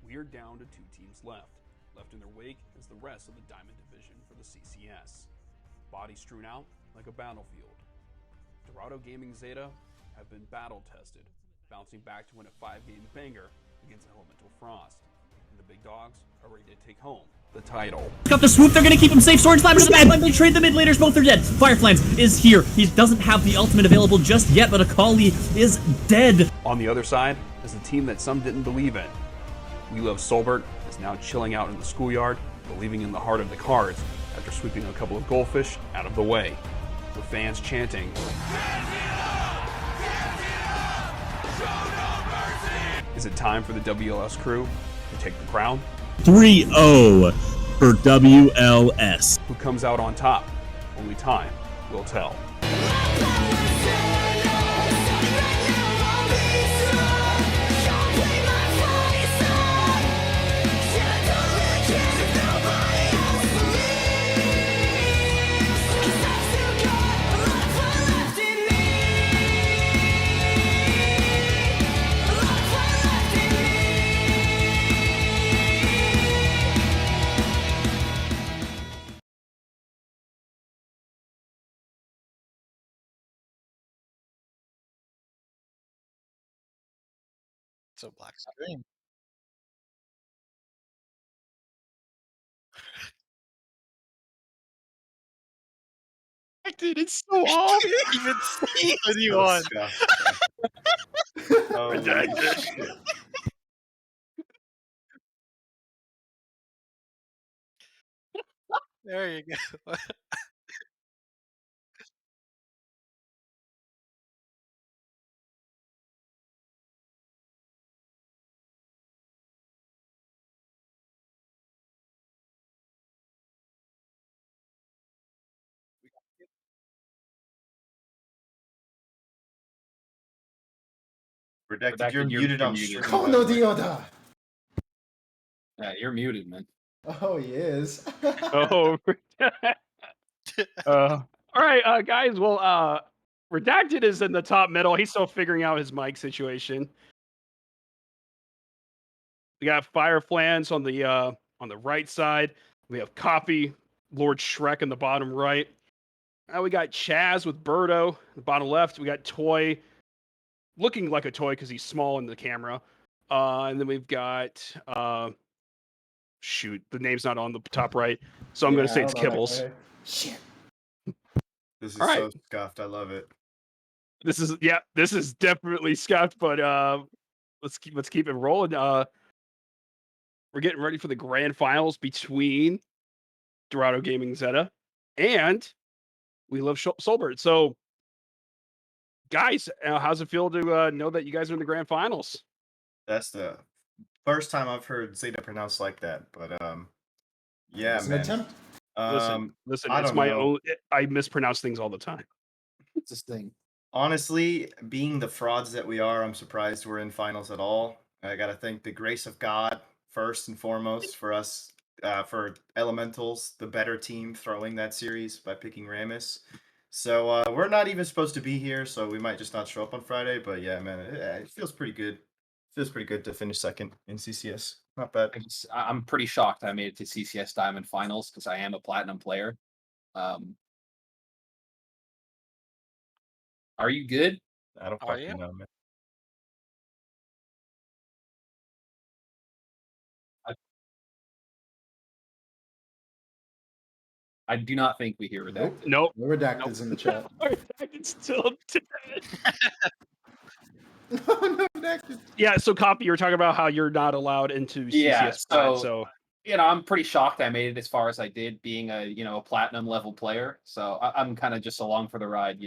we are down to 2 teams left. Left in their wake is the rest of the Diamond Division for the CCS. Bodies strewn out like a battlefield. Dorado Gaming Zeta have been battle tested, bouncing back to win a 5-game banger against Elemental Frost. And the big dogs are ready to take home the title. Got the swoop, they're gonna keep him safe. Sword slam into the bad. They trade the mid laners, both are dead. Fireflanz is here. He doesn't have the ultimate available just yet, but Akali is dead. On the other side is a team that some didn't believe in. We Love Solbert is now chilling out in the schoolyard, believing in the heart of the cards after sweeping a couple of goldfish out of the way, with fans chanting, "Is it time for the WLS crew to take the crown?" 3-0 for WLS. Who comes out on top? Only time will tell. So black screen. Dude, it's so off. Even see anyone. There you go. Redacted, you're muted on stream. Oh, no, Dioda. Yeah, you're muted, man. Oh, he is. Oh, all right, guys. Well, Redacted is in the top middle. He's still figuring out his mic situation. We got Fireflanz on the right side. We have Copy, Lord Shrek in the bottom right. Now we got Chaz with Birdo, the bottom left. We got Toy, looking like a toy because he's small in the camera. And then we've got shoot, the name's not on the top right, so I'm gonna say it's Kibbles. Shit. This is All right. so scuffed. I love it. This is definitely scuffed, but let's keep it rolling. We're getting ready for the grand finals between Dorado Gaming Zeta and We Love Solbert. So, guys, how's it feel to know that you guys are in the grand finals? That's the first time I've heard Zeta pronounced like that, but yeah, It's an man. attempt. Listen, I it's don't my know. own. I mispronounce things all the time. It's this thing. Honestly, being the frauds that we are, I'm surprised we're in finals at all. I gotta thank the grace of God first and foremost for us, for Elementals, the better team, throwing that series by picking Rammus. So we're not even supposed to be here, so we might just not show up on Friday. But yeah, man, it feels pretty good. Feels pretty good to finish second in CCS. Not bad. I'm pretty shocked I made it to CCS Diamond Finals because I am a Platinum player. Are you good? I don't Are fucking you? know, man. I do not think we hear Redacted. Nope. No redacted's in the chat. Redacted's still dead. No redacted. Yeah, so Copy, you were talking about how you're not allowed into CCS Plat, so I'm pretty shocked I made it as far as I did, being a Platinum level player. So I'm kind of just along for the ride,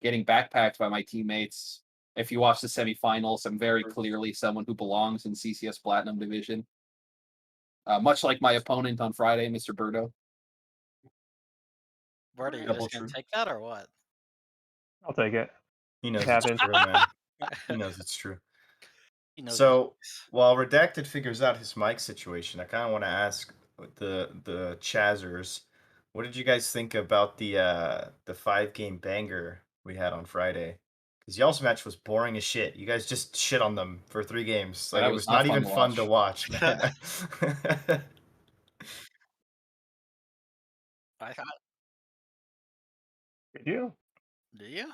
getting backpacked by my teammates. If you watch the semifinals, I'm very clearly someone who belongs in CCS Platinum Division. Much like my opponent on Friday, Mr. Birdo. Birdo, you Double just gonna true. take that or what? I'll take it. He knows It it's happens. true, man. He knows it's true. He knows So while Redacted figures out his mic situation, I kind of want to ask the Chazzers, what did you guys think about the 5-game banger we had on Friday? Because y'all's match was boring as shit. You guys just shit on them for 3 games. Like That it was was not not fun even to fun to watch, man. I thought, Did you? do you?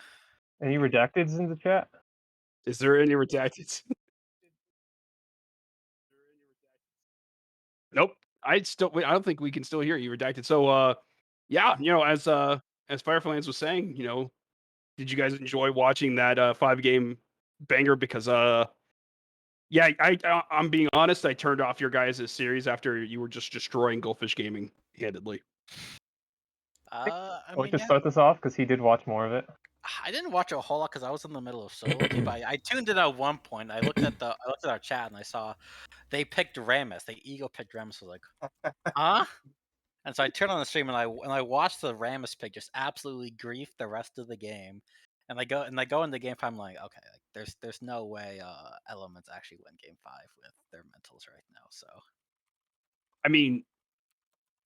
Any redacteds in the chat? Is there any redacted? Nope. I don't think we can still hear you redacted. So yeah, as Fireflanz was saying, did you guys enjoy watching that 5-game banger? Because yeah, I'm being honest, I turned off your guys' series after you were just destroying Goldfish Gaming handedly. I Or mean, just yeah. start this off because he did watch more of it. I didn't watch a whole lot because I was in the middle of solo queue, but I tuned in at one point. I looked at our chat and I saw they picked Rammus. They ego picked Rammus. I was like, huh? And so I turned on the stream and I watched the Rammus pick just absolutely grief the rest of the game. And I go in the game five. I'm like, okay, like, there's no way Elements actually win game 5 with their mentals right now. So I mean,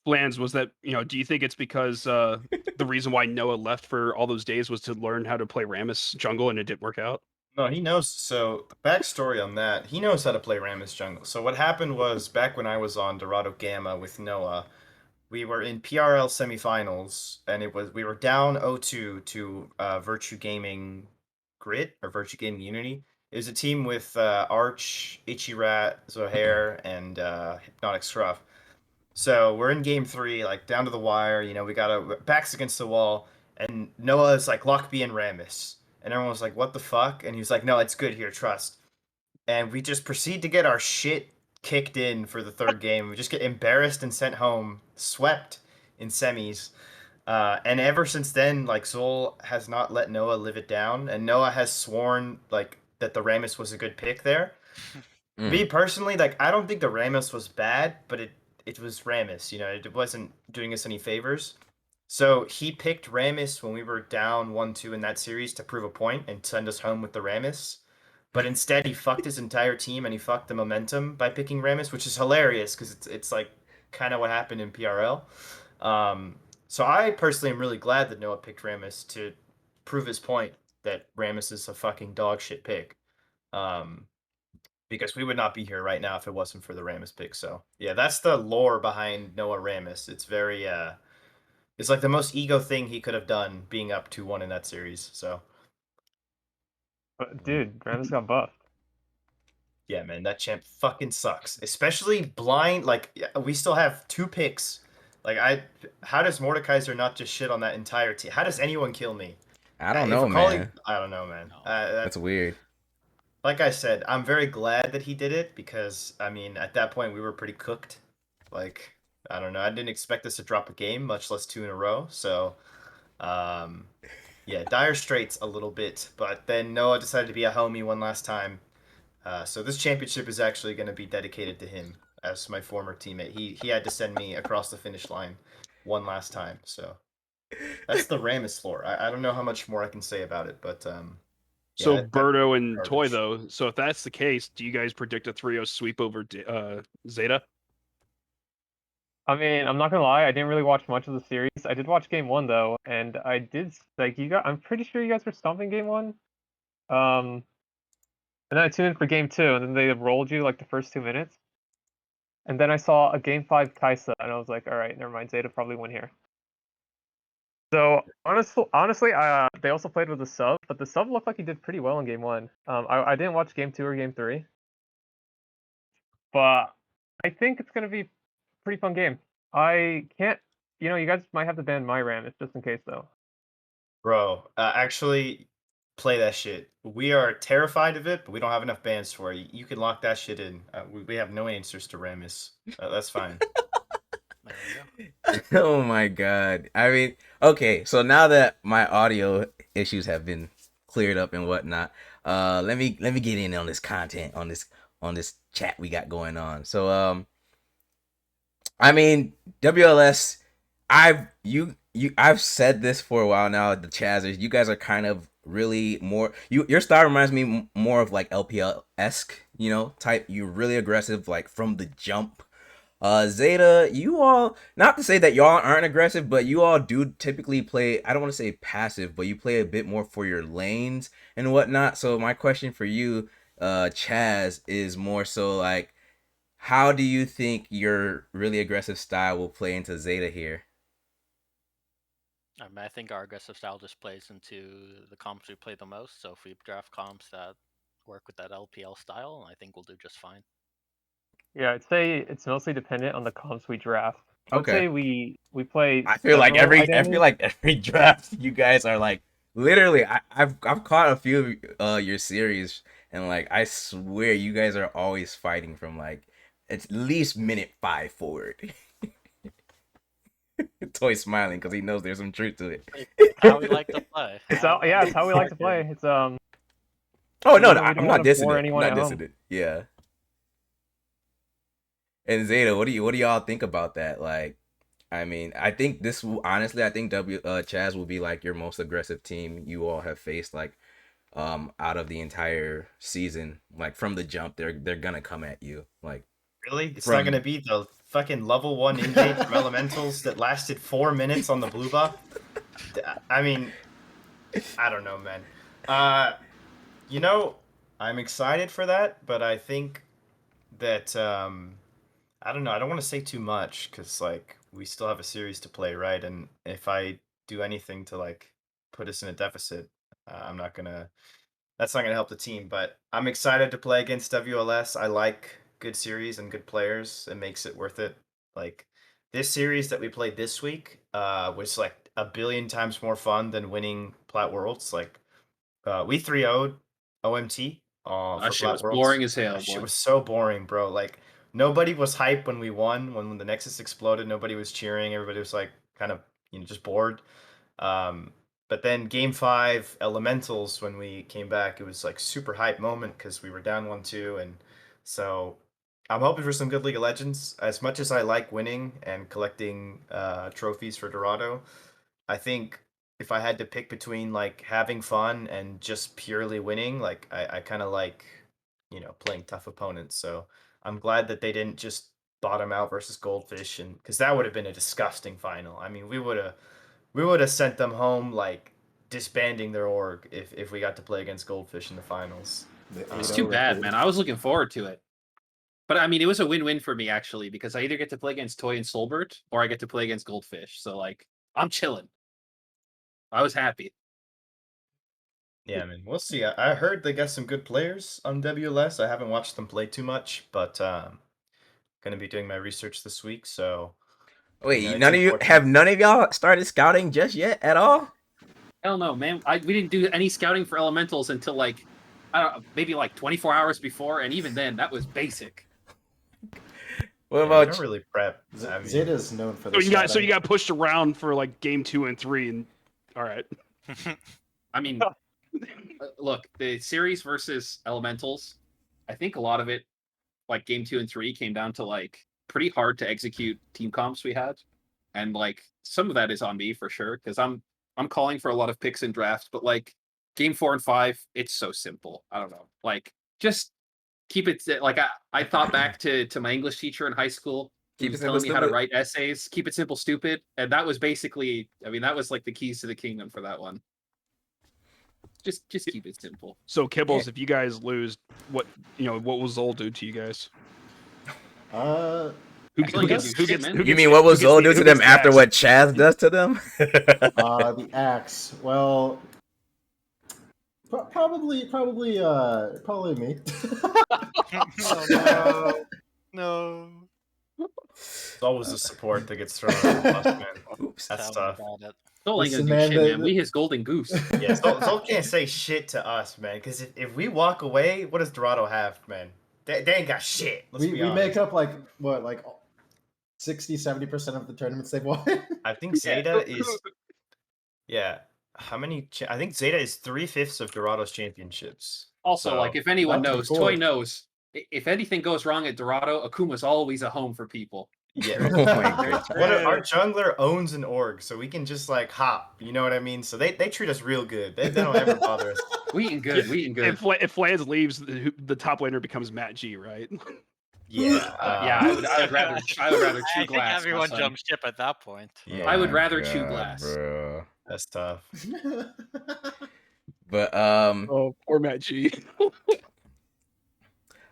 Flans, was that, do you think it's because the reason why Noah left for all those days was to learn how to play Rammus jungle and it didn't work out? No, he knows. So, backstory on that, he knows how to play Rammus jungle. So, what happened was back when I was on Dorado Gamma with Noah, we were in PRL semifinals, and we were down 0-2 to Virtue Gaming Grit or Virtue Gaming Unity. It was a team with Arch, Ichirat, Zohair, and Hypnotic Scruff. So we're in game 3, like down to the wire. We got our backs against the wall, and Noah's like, "Lock me in, Rammus," and everyone was like, "What the fuck?" And he was like, "No, it's good here, trust." And we just proceed to get our shit kicked in for the 3rd game. We just get embarrassed and sent home, swept in semis. And ever since then, like Zol has not let Noah live it down, and Noah has sworn like that the Rammus was a good pick there. Me personally, like I don't think the Rammus was bad, but it was Rammus. It wasn't doing us any favors. So he picked Rammus when we were down 1-2 in that series to prove a point and send us home with the Rammus. But instead, he fucked his entire team and he fucked the momentum by picking Rammus, which is hilarious because it's like kind of what happened in PRL. So I personally am really glad that Noah picked Rammus to prove his point that Rammus is a fucking dog shit pick. Because we would not be here right now if it wasn't for the Rammus pick. So yeah, that's the lore behind Noah Rammus. It's very it's like the most ego thing he could have done, being up 2-1 in that series. So But dude, Rammus got buffed. yeah, man, that champ fucking sucks. Especially blind. Like we still have 2 picks. Like how does Mordekaiser not just shit on that entire team? How does anyone kill me? I don't If know, a colleague, man. I don't know, man. No. That's weird. Like I said, I'm very glad that he did it because I mean, at that point we were pretty cooked. Like I don't know, I didn't expect us to drop a game, much less 2 in a row. So, yeah, dire straits a little bit. But then Noah decided to be a homie one last time. So this championship is actually going to be dedicated to him as my former teammate. He had to send me across the finish line one last time. So that's the Rammus lore. I don't know how much more I can say about it, but So yeah, Birdo and Toy, garbage. though. So if that's the case, do you guys predict a 3-0 sweep over Zeta? I mean, I'm not gonna lie, I didn't really watch much of the series. I did watch game 1 though, and I did like I'm pretty sure you guys were stomping game 1. And then I tuned in for game 2, and then they rolled you like the first 2 minutes. And then I saw a game 5 Kaisa, and I was like, all right, never mind, Zeta probably win here. So honestly, they also played with the sub, but the sub looked like he did pretty well in game 1. I didn't watch game 2 or game 3, but I think it's gonna be a pretty fun game. I can't, you guys might have to ban my RAM, just in case though. Bro, actually, play that shit. We are terrified of it, but we don't have enough bans for it. You can lock that shit in. We have no answers to Rammus. That's fine. there you go. Oh my god. I mean, okay, so now that my audio issues have been cleared up and whatnot, let me get in on this content on this chat we got going on. So I mean, WLS, I've said this for a while now. The Chazzers, you guys are kind of really more. Your style reminds me more of like LPL esque, type. You're really aggressive, like from the jump. Zeta, you all, not to say that y'all aren't aggressive, but you all do typically play, I don't want to say passive, but you play a bit more for your lanes and whatnot. So my question for you, Chaz, is more so like, how do you think your really aggressive style will play into Zeta here? I think our aggressive style just plays into the comps we play the most. So if we draft comps that work with that LPL style, I think we'll do just fine. Yeah, I'd say it's mostly dependent on the comps we draft. I would Okay. say we play. I feel like several I identities. feel like every draft you guys are like literally. I've caught a few of your series, and like I swear you guys are always fighting from like at least minute 5 forward. Toy's smiling because he knows there's some truth to it. How we like to play. It's how we like to play. It's Oh no, we don't I'm not wanna dissing bore it. I'm anyone not at home. dissing it. Yeah. And Zeta, what do you all think about that? Like, I mean, I think this will honestly, I think Chaz will be like your most aggressive team you all have faced, like, out of the entire season. Like from the jump, they're gonna come at you. Like, Really? It's From- not gonna be the fucking level 1 invade from Elementals that lasted 4 minutes on the blue buff? I mean, I don't know, man. You know, I'm excited for that, but I think that I don't know. I don't want to say too much because like we still have a series to play, right? And if I do anything to like put us in a deficit, I'm not gonna. That's not gonna help the team. But I'm excited to play against WLS. I like good series and good players. It makes it worth it. Like this series that we played this week was like a billion times more fun than winning Plat Worlds. Like we 3-0'd OMT for That shit Plat was Worlds. boring as hell, That shit boy. was so boring, bro. Like nobody was hyped when we won. When the Nexus exploded, nobody was cheering. Everybody was like kind of just bored. But then Game 5 Elementals, when we came back, it was like super hype moment because we were down 1-2, and so I'm hoping for some good League of Legends. As much as I like winning and collecting trophies for Dorado, I think if I had to pick between like having fun and just purely winning, like I kind of like playing tough opponents. So I'm glad that they didn't just bottom out versus Goldfish, and because that would have been a disgusting final. I mean, we would have sent them home like disbanding their org if we got to play against Goldfish in the finals. It's too bad, man. I was looking forward to it. But I mean, it was a win-win for me actually because I either get to play against Toy and Solbert or I get to play against Goldfish. So like, I'm chilling. I was happy. Yeah, man. We'll see. I heard they got some good players on WLS. I haven't watched them play too much, but gonna be doing my research this week. So wait, it's none of y'all started scouting just yet at all? Hell no, man. We didn't do any scouting for Elementals until like, I don't know, maybe like 24 hours before, and even then, that was basic. What we about don't really prep. I mean, Zeta is known for So this. you got pushed around for like game 2 and 3, and all right. I mean, look, the series versus Elementals, I think a lot of it, like game 2 and 3, came down to like pretty hard to execute team comps we had, and like some of that is on me for sure because I'm calling for a lot of picks in drafts, but like game 4 and 5, it's so simple. I don't know, like just keep it like I thought back to my English teacher in high school. He Keep was it simple, telling me how to stupid. write essays. Keep it simple, stupid, and that was basically, I mean, that was like the keys to the kingdom for that one. Just keep it simple. So Kibbles, if you guys lose, what will Zol do to you guys? Uh, Who That's all you gets? gotta Who do, gets? man. Who You gets mean the- what will who gets Zol the- do who to gets them the after axe? what Chaz does to them? the axe. Well, probably me. No. it's always the support that gets thrown under the bus, man. Oops. That's Tell me tough. about it. Zol ain't Listen, gonna do man, shit, man. We his golden goose. Yeah, Zol can't say shit to us, man. Because if we walk away, what does Dorado have, man? They ain't got shit. Let's be we honest. make up like 60-70% of the tournaments they've won. I think Zeta is. Yeah. How many? I think Zeta is 3/5 of Dorado's championships. Also, So, like if anyone not to be knows, Toy fooled. knows. If anything goes wrong at Dorado, Akuma's always a home for people. Yeah. Oh my goodness. Our jungler owns an org, so we can just like hop. You know what I mean? So they treat us real good. They don't ever bother us. We eating good. We eating good. If Flans leaves, the top laner becomes Matt G, right? Yeah. I would rather I chew think glass. my everyone son. jumped ship at that point. Yeah. I would rather God, chew glass. bro. That's tough. But Oh, poor Matt G.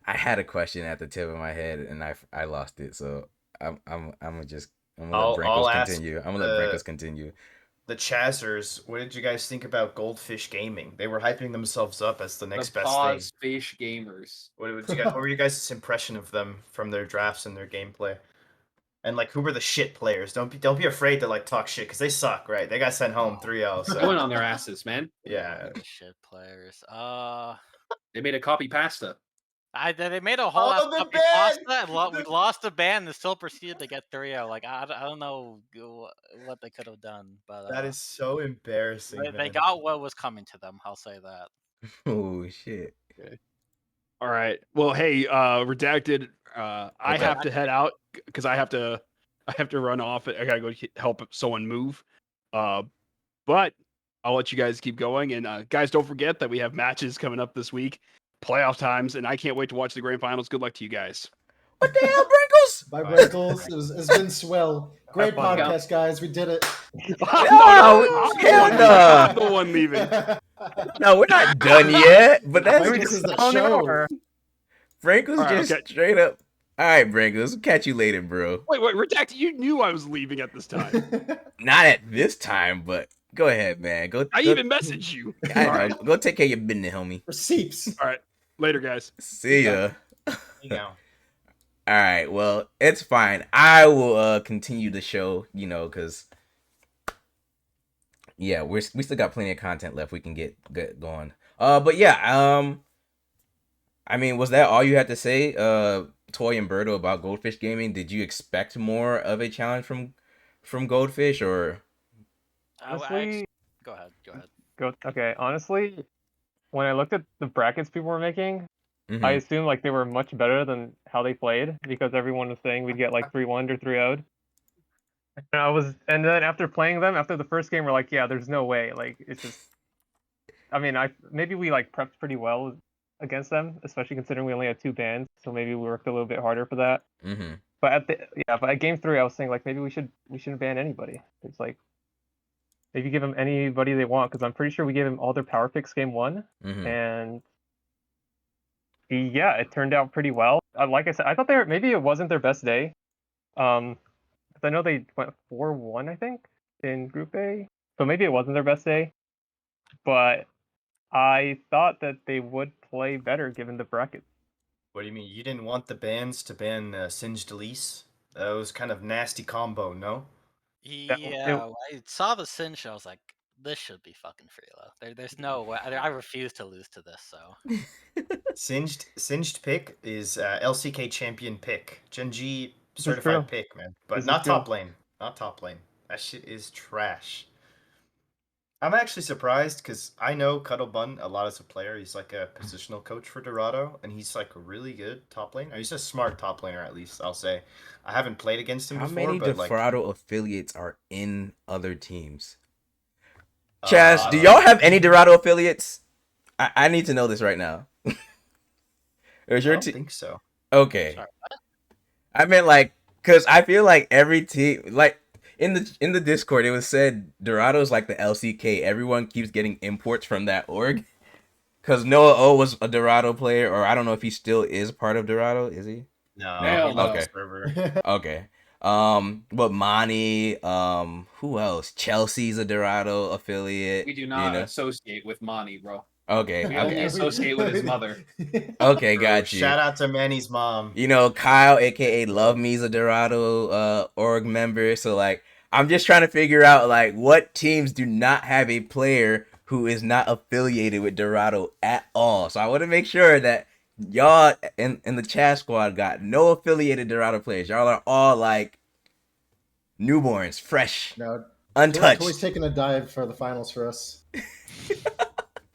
I had a question at the tip of my head and I lost it. So I'm gonna let Brankos ask continue. I'm gonna let Brankos continue. The Chazzers, what did you guys think about Goldfish Gaming? They were hyping themselves up as the next The best pause thing. fish gamers. What were you guys' impression of them from their drafts and their gameplay? And like, who were the shit players? Don't be afraid to like talk shit because they suck, right? They got sent home 3-0. They went So on their asses, man. yeah, Shit players. They made a copy pasta. They made a whole ass the puppy ban! pasta, and we lost the ban and still proceeded to get 3-0. Like I don't know what they could have done, but that is so embarrassing. they man. got what was coming to them. I'll say that. Oh shit. All right. Well, hey, redacted. I have to head out because I have to run off. I gotta go help someone move. But I'll let you guys keep going. And guys, don't forget that we have matches coming up this week, playoff times, and I can't wait to watch the grand finals. Good luck to you guys. What the hell, Brankos? Bye, Brankles. It's been swell. Great fun, podcast, guys. We did it. No, hell no. I'm the one leaving. No, we're not done yet. But that's Brankos is the Oh, show. no. Brankos All right, just okay. straight up. All right, Brankos, catch you later, bro. Wait, redacted. You knew I was leaving at this time. Not at this time, but go ahead, man. I even messaged you. I All know. right. Go take care of your business, homie. Receipts. All right. Later, guys. See ya. You know. All right, well, it's fine. I will continue the show, because yeah, we still got plenty of content left. We can get going. But yeah, I mean, was that all you had to say, Toy and Birdo, about Goldfish Gaming? Did you expect more of a challenge from Goldfish, or? Honestly, Go ahead. Okay, honestly, when I looked at the brackets people were making, Mhm. I assumed like they were much better than how they played because everyone was saying we'd get like 3-1 or 3-0'd. And then after playing them, after the first game, we're like, yeah, there's no way. Like it's just, I mean, maybe we like prepped pretty well against them, especially considering we only had 2 bans, so maybe we worked a little bit harder for that. Mm-hmm. But at game 3, I was saying like maybe we shouldn't ban anybody. It's like maybe give them anybody they want because I'm pretty sure we gave them all their power picks game 1, Mm-hmm. and yeah, it turned out pretty well. Like I said, I thought maybe it wasn't their best day. 'Cause I know they went 4-1, I think, in Group A. So maybe it wasn't their best day. But I thought that they would play better given the bracket. What do you mean? You didn't want the bans to ban Singed Elise? That was kind of nasty combo, no? Yeah, I saw the Sin show. I was like, this should be fucking Freelo. There's no way. I refuse to lose to this. So Singed pick is LCK champion pick. Gen G is certified true. pick, man. But This is not true. top lane. Not top lane. That shit is trash. I'm actually surprised because I know Cuddle Bun a lot as a player. He's like a positional coach for Dorado, and he's like a really good top laner. He's a smart top laner, at least, I'll say. I haven't played against him How before, many but like... Dorado affiliates are in other teams? Chaz, do y'all have any Dorado affiliates? I need to know this right now. Or is I your don't team? think so. Okay. Sorry, I meant like, cause I feel like every team, like in the Discord, it was said Dorado's like the LCK. Everyone keeps getting imports from that org. Cause Noah O was a Dorado player, or I don't know if he still is part of Dorado. Is he? No, Hell he left no. the server. Okay. But Monty, who else? Chelsea's a Dorado affiliate. We do not associate with Monty, bro. Okay. We only associate with his mother. Okay, got you. Shout out to Manny's mom. Kyle, aka Love Me's a Dorado org member. So like, I'm just trying to figure out like what teams do not have a player who is not affiliated with Dorado at all. So I want to make sure that y'all in the chat squad got no affiliated Dorado players. Y'all are all like newborns, fresh, No, untouched. Toy's taking a dive for the finals for us.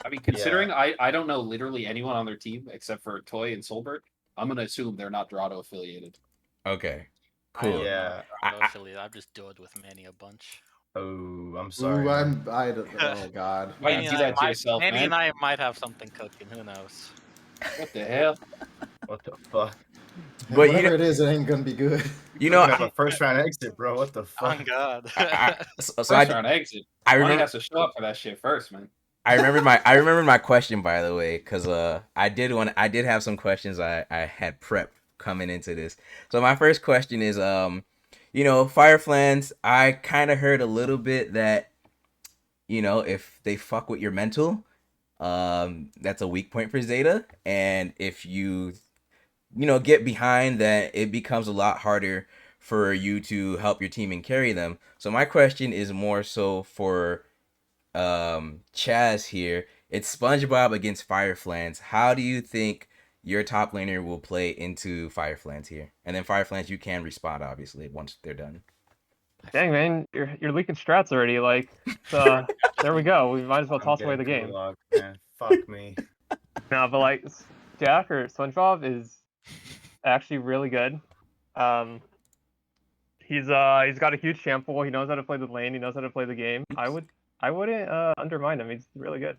I mean, considering I don't know literally anyone on their team except for Toy and Solbert, I'm gonna assume they're not Dorado affiliated. Okay, cool. Yeah. I've just dueled with Manny a bunch. Oh, I'm sorry. Ooh, oh god. Why you do that to yourself, Manny man? and I might have something cooking. Who knows? What the hell? What the fuck? But you Whatever know, it is, it ain't gonna be good. you know, Looking at the first round exit, bro. What the On fuck? God. so First I, round exit. I Money remember has to show up for that shit first, man. I remember my question, by the way, because I did have some questions I had prepped coming into this. So my first question is Fireflanz, I kind of heard a little bit that if they fuck with your mental, that's a weak point for Zeta, and if you get behind, that it becomes a lot harder for you to help your team and carry them. So my question is more so for Chaz here. It's SpongeBob against Fireflanz. How do you think your top laner will play into Fireflanz here? And then Fireflanz, you can respond obviously once they're done. Dang, man, you're leaking strats already. Like, there we go. We might as well toss away the game. Gulag, man. Fuck me. No, but like Jack or SpongeBob is actually really good. He's got a huge champ pool. He knows how to play the lane. He knows how to play the game. I wouldn't undermine him. He's really good.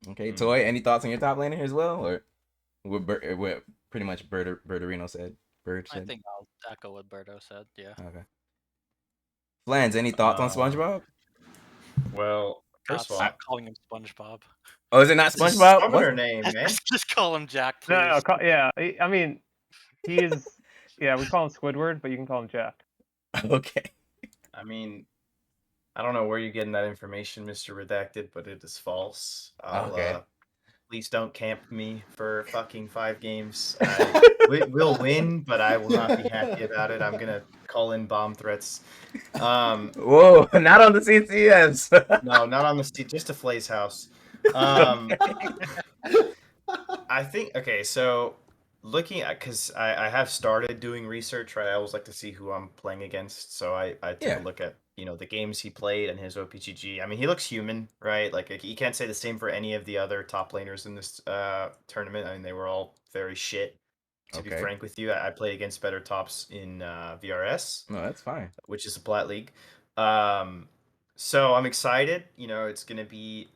Okay, Toy, any thoughts on your top laner as well, or what pretty much Birdarino said? Bird I said. think I'll echo what Birdo said. Yeah. Okay. Flans, any thoughts on SpongeBob? Well, first of all, Stop calling him SpongeBob. Oh, is it not it's his SpongeBob? summoner What? name, man. Just call him Jack, please. No, yeah. I mean, he's yeah. We call him Squidward, but you can call him Jack. Okay. I mean, I don't know where you're getting that information, Mr. Redacted, but it is false. Okay. Please don't camp me for fucking 5 games. We'll win, but I will not be happy about it. I'm gonna call in bomb threats. Whoa, not on the CCS. No, not on the street, just to Flay's house. I think, okay, so looking at, because I have started doing research, right? I always like to see who I'm playing against. So I take a look at, the games he played and his OPGG. I mean, he looks human, right? Like, you can't say the same for any of the other top laners in this tournament. I mean, they were all very shit. To be frank with you, I play against better tops in VRS. No, that's fine. Which is a plat league. So I'm excited. It's gonna be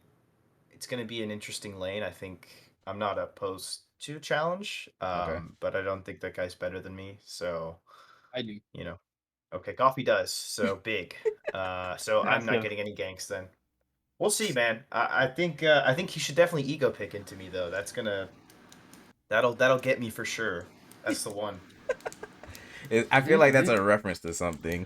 an interesting lane. I think I'm not opposed to a challenge, but I don't think that guy's better than me. So I do. Okay, Goffy does. So big. So I'm not getting any ganks then. We'll see, man. I think he should definitely ego pick into me though. That'll get me for sure. That's the one. I feel like that's a reference to something.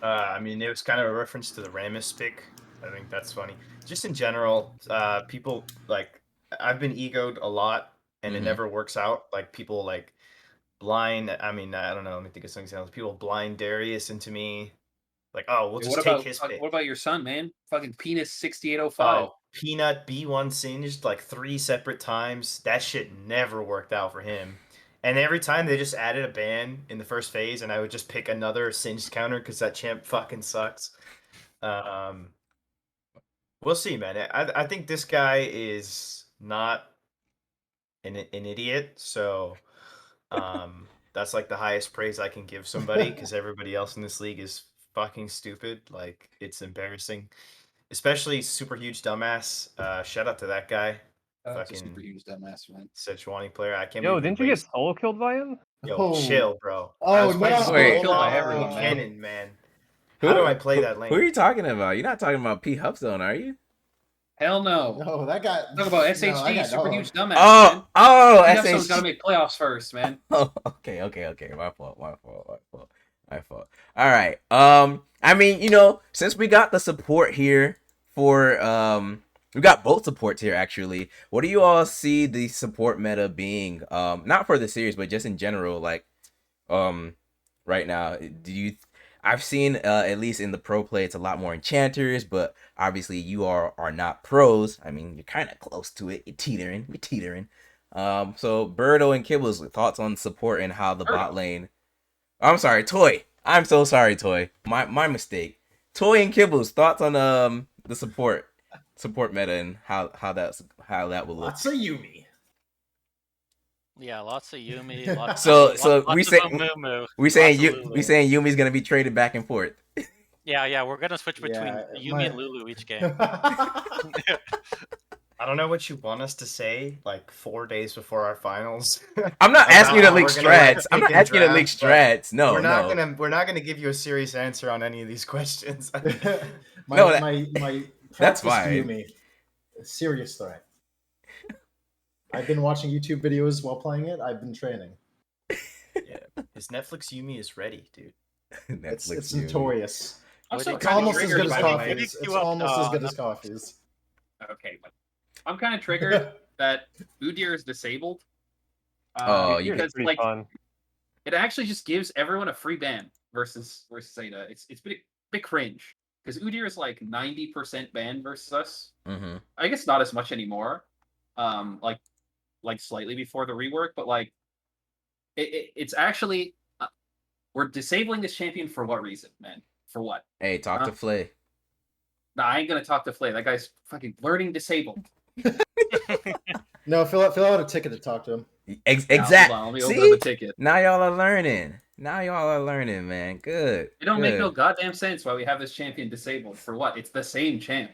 I mean, it was kind of a reference to the Rammus pick. I think that's funny. Just in general, people like I've been egoed a lot, and it never works out. Like people like blind. I mean, I don't know. Let me think of some examples. People blind Darius into me. Like, oh, we'll just take his pick. What about your son, man? Fucking Penis 6805. Oh, Peanut B1 singed like 3 separate times. That shit never worked out for him. And every time they just added a ban in the first phase, and I would just pick another singed counter because that champ fucking sucks. We'll see, man. I think this guy is not an idiot, so that's like the highest praise I can give somebody because everybody else in this league is fucking stupid. Like, it's embarrassing. Especially super huge dumbass. Shout out to that guy. Fucking super huge dumbass, man. Sejuani player. I can't. Yo, didn't you get solo killed by him? Yo, chill, bro. Oh no! Killed by everyone, Cannon, man. How do I play that lane? Who are you talking about? You're not talking about P Hubzone, are you? Hell no. No, that guy. Talk about SHD, super huge dumbass. Oh, SHD's got to make playoffs first, man. Oh, okay. My fault. All right. I mean, since we got the support here for we got both supports here actually. What do you all see the support meta being? Not for the series, but just in general, like right now. I've seen at least in the pro play, it's a lot more enchanters, but obviously you are not pros. I mean, you're kind of close to it. You're teetering. So Birdo and Kibbles, thoughts on support and how the bot lane. I'm sorry, Toy. I'm so sorry, Toy. My mistake. Toy and Kibbles, thoughts on the support meta and how that will look. Lots of Yumi. Yeah, lots of Yumi. Lots So lots we of say Mumu, we saying Yumi's gonna be traded back and forth. Yeah, we're gonna switch between Yumi and Lulu each game. I don't know what you want us to say, like 4 days before our finals. I'm not asking you to About leak how we're gonna, like, strats. I'm pick not and asking you to leak draft, but strats. No, we're not no. gonna give you a serious answer on any of these questions. my, No, my that's practice fine. Yumi, serious threat. I've been watching YouTube videos while playing it. I've been training. Yeah, his Netflix Yumi is ready, dude. Netflix It's Yumi. notorious. Also, It's kind of almost as good triggered as by the way. Coffee's. It's almost as good as Coffee's. Okay, but I'm kind of triggered that Udyr is disabled. Oh, you because pretty like fun. it actually just gives everyone a free ban versus Zeta. It's bit cringe because Udyr is like 90% ban versus us. Mm-hmm. I guess not as much anymore. Like slightly before the rework, but like it's actually we're disabling this champion for what reason, man? For what? Hey, talk to Flay. Nah, I ain't gonna talk to Flay. That guy's fucking learning disabled. No, fill out a ticket to talk to him. Exactly. Hold on, let me open up a ticket. Now y'all are learning. Now y'all are learning, man. Good. It don't make no good. goddamn sense why we have this champion disabled. For what? It's the same champ.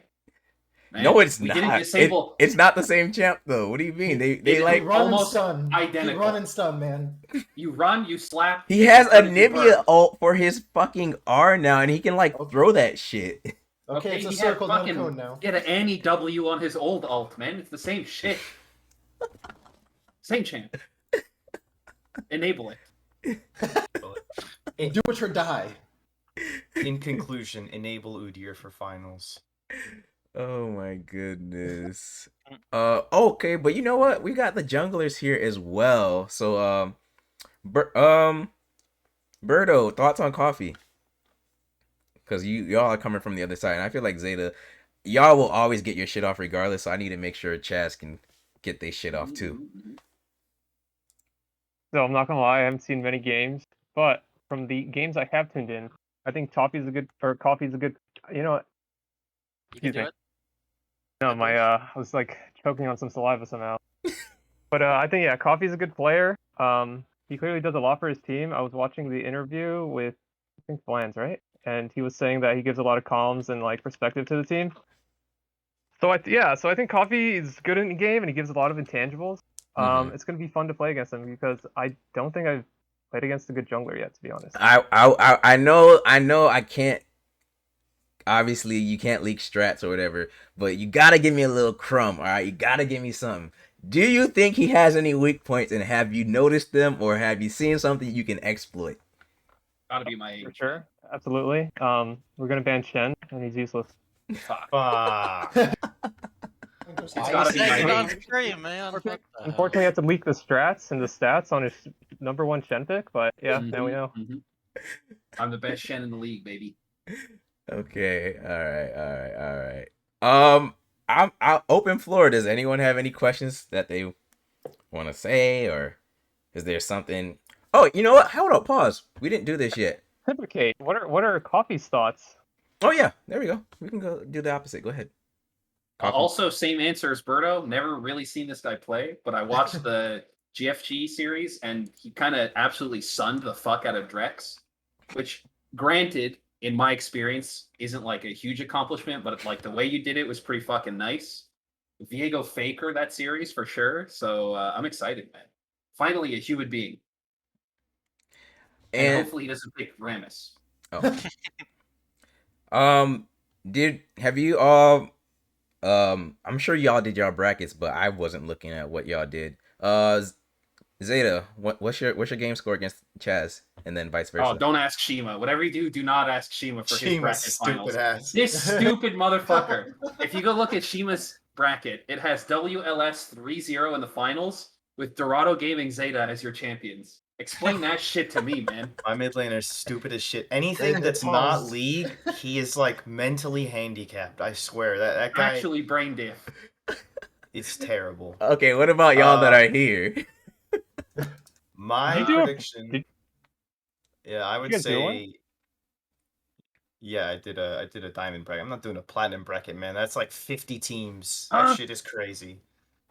Man, No, it's we not. didn't disable. It's not the same champ though. What do you mean? They like run almost and stun. identical. Run and stun, man. You run, you slap. he has a you burn. Nivea ult for his fucking R now, and he can like throw that shit. Okay, it's a he circle, had not a fucking cone now. he had an anti-W on his old ult, man. It's the same shit. Same champ. Enable it. Do it or die. In conclusion, enable Udyr for finals. Oh my goodness. Okay, but you know what? We got the junglers here as well. So Birdo, thoughts on Coffee? Because y'all are coming from the other side, and I feel like Zeta, y'all will always get your shit off regardless. So I need to make sure Chaz can get their shit off too. So I'm not gonna lie, I haven't seen many games, but from the games I have tuned in, I think Coffee's a good. You know what? You can Excuse do me. it. No, I was like choking on some saliva somehow. But I think Coffee's a good player. He clearly does a lot for his team. I was watching the interview with I think Fireflanz, right? And he was saying that he gives a lot of calms and like perspective to the team. So I think Coffee is good in the game and he gives a lot of intangibles. It's gonna be fun to play against him because I don't think I've played against a good jungler yet, to be honest. I know I can't. Obviously, you can't leak strats or whatever, but you gotta give me a little crumb, all right? You gotta give me something. Do you think he has any weak points, and have you noticed them, or have you seen something you can exploit? Gotta be my age. For sure, absolutely. We're gonna ban Shen, and he's useless. Fuck. It's It's gotta be Say it my on age. stream, man. What the hell? Unfortunately, I had to leak the strats and the stats on his #1 Shen pick, but yeah, now we know. I'm the best Shen in the league, baby. Okay, all right. I'm open floor. Does anyone have any questions that they want to say, or is there something? Oh, you know what? Hold up, pause. We didn't do this yet. Reciprocate. What are Coffee's thoughts? Oh yeah, there we go. We can go do the opposite. Go ahead. Coffee. Also, same answer as Birdo. Never really seen this guy play, but I watched the GFG series, and he kind of absolutely sunned the fuck out of Drex, which, granted, in my experience, isn't like a huge accomplishment, but like the way you did it was pretty fucking nice. Viego Faker that series for sure. So I'm excited, man. Finally, a human being, and hopefully he doesn't pick Rammus. Oh. Have you all? I'm sure y'all did y'all brackets, but I wasn't looking at what y'all did. Zeta, what's your game score against Chaz, and then vice versa? Oh, don't ask Shima. Whatever you do not ask Shima for his bracket finals. Ass. This stupid motherfucker. If you go look at Shima's bracket, it has WLS 3-0 in the finals with Dorado Gaming Zeta as your champions. Explain that shit to me, man. My mid laner's stupid as shit. Anything that's not league, he is like mentally handicapped. I swear that guy Actually brain deaf. It's terrible. Okay, what about y'all that are here? My prediction. Yeah, I would say. Yeah, I did a diamond bracket. I'm not doing a platinum bracket, man. That's like 50 teams. That shit is crazy.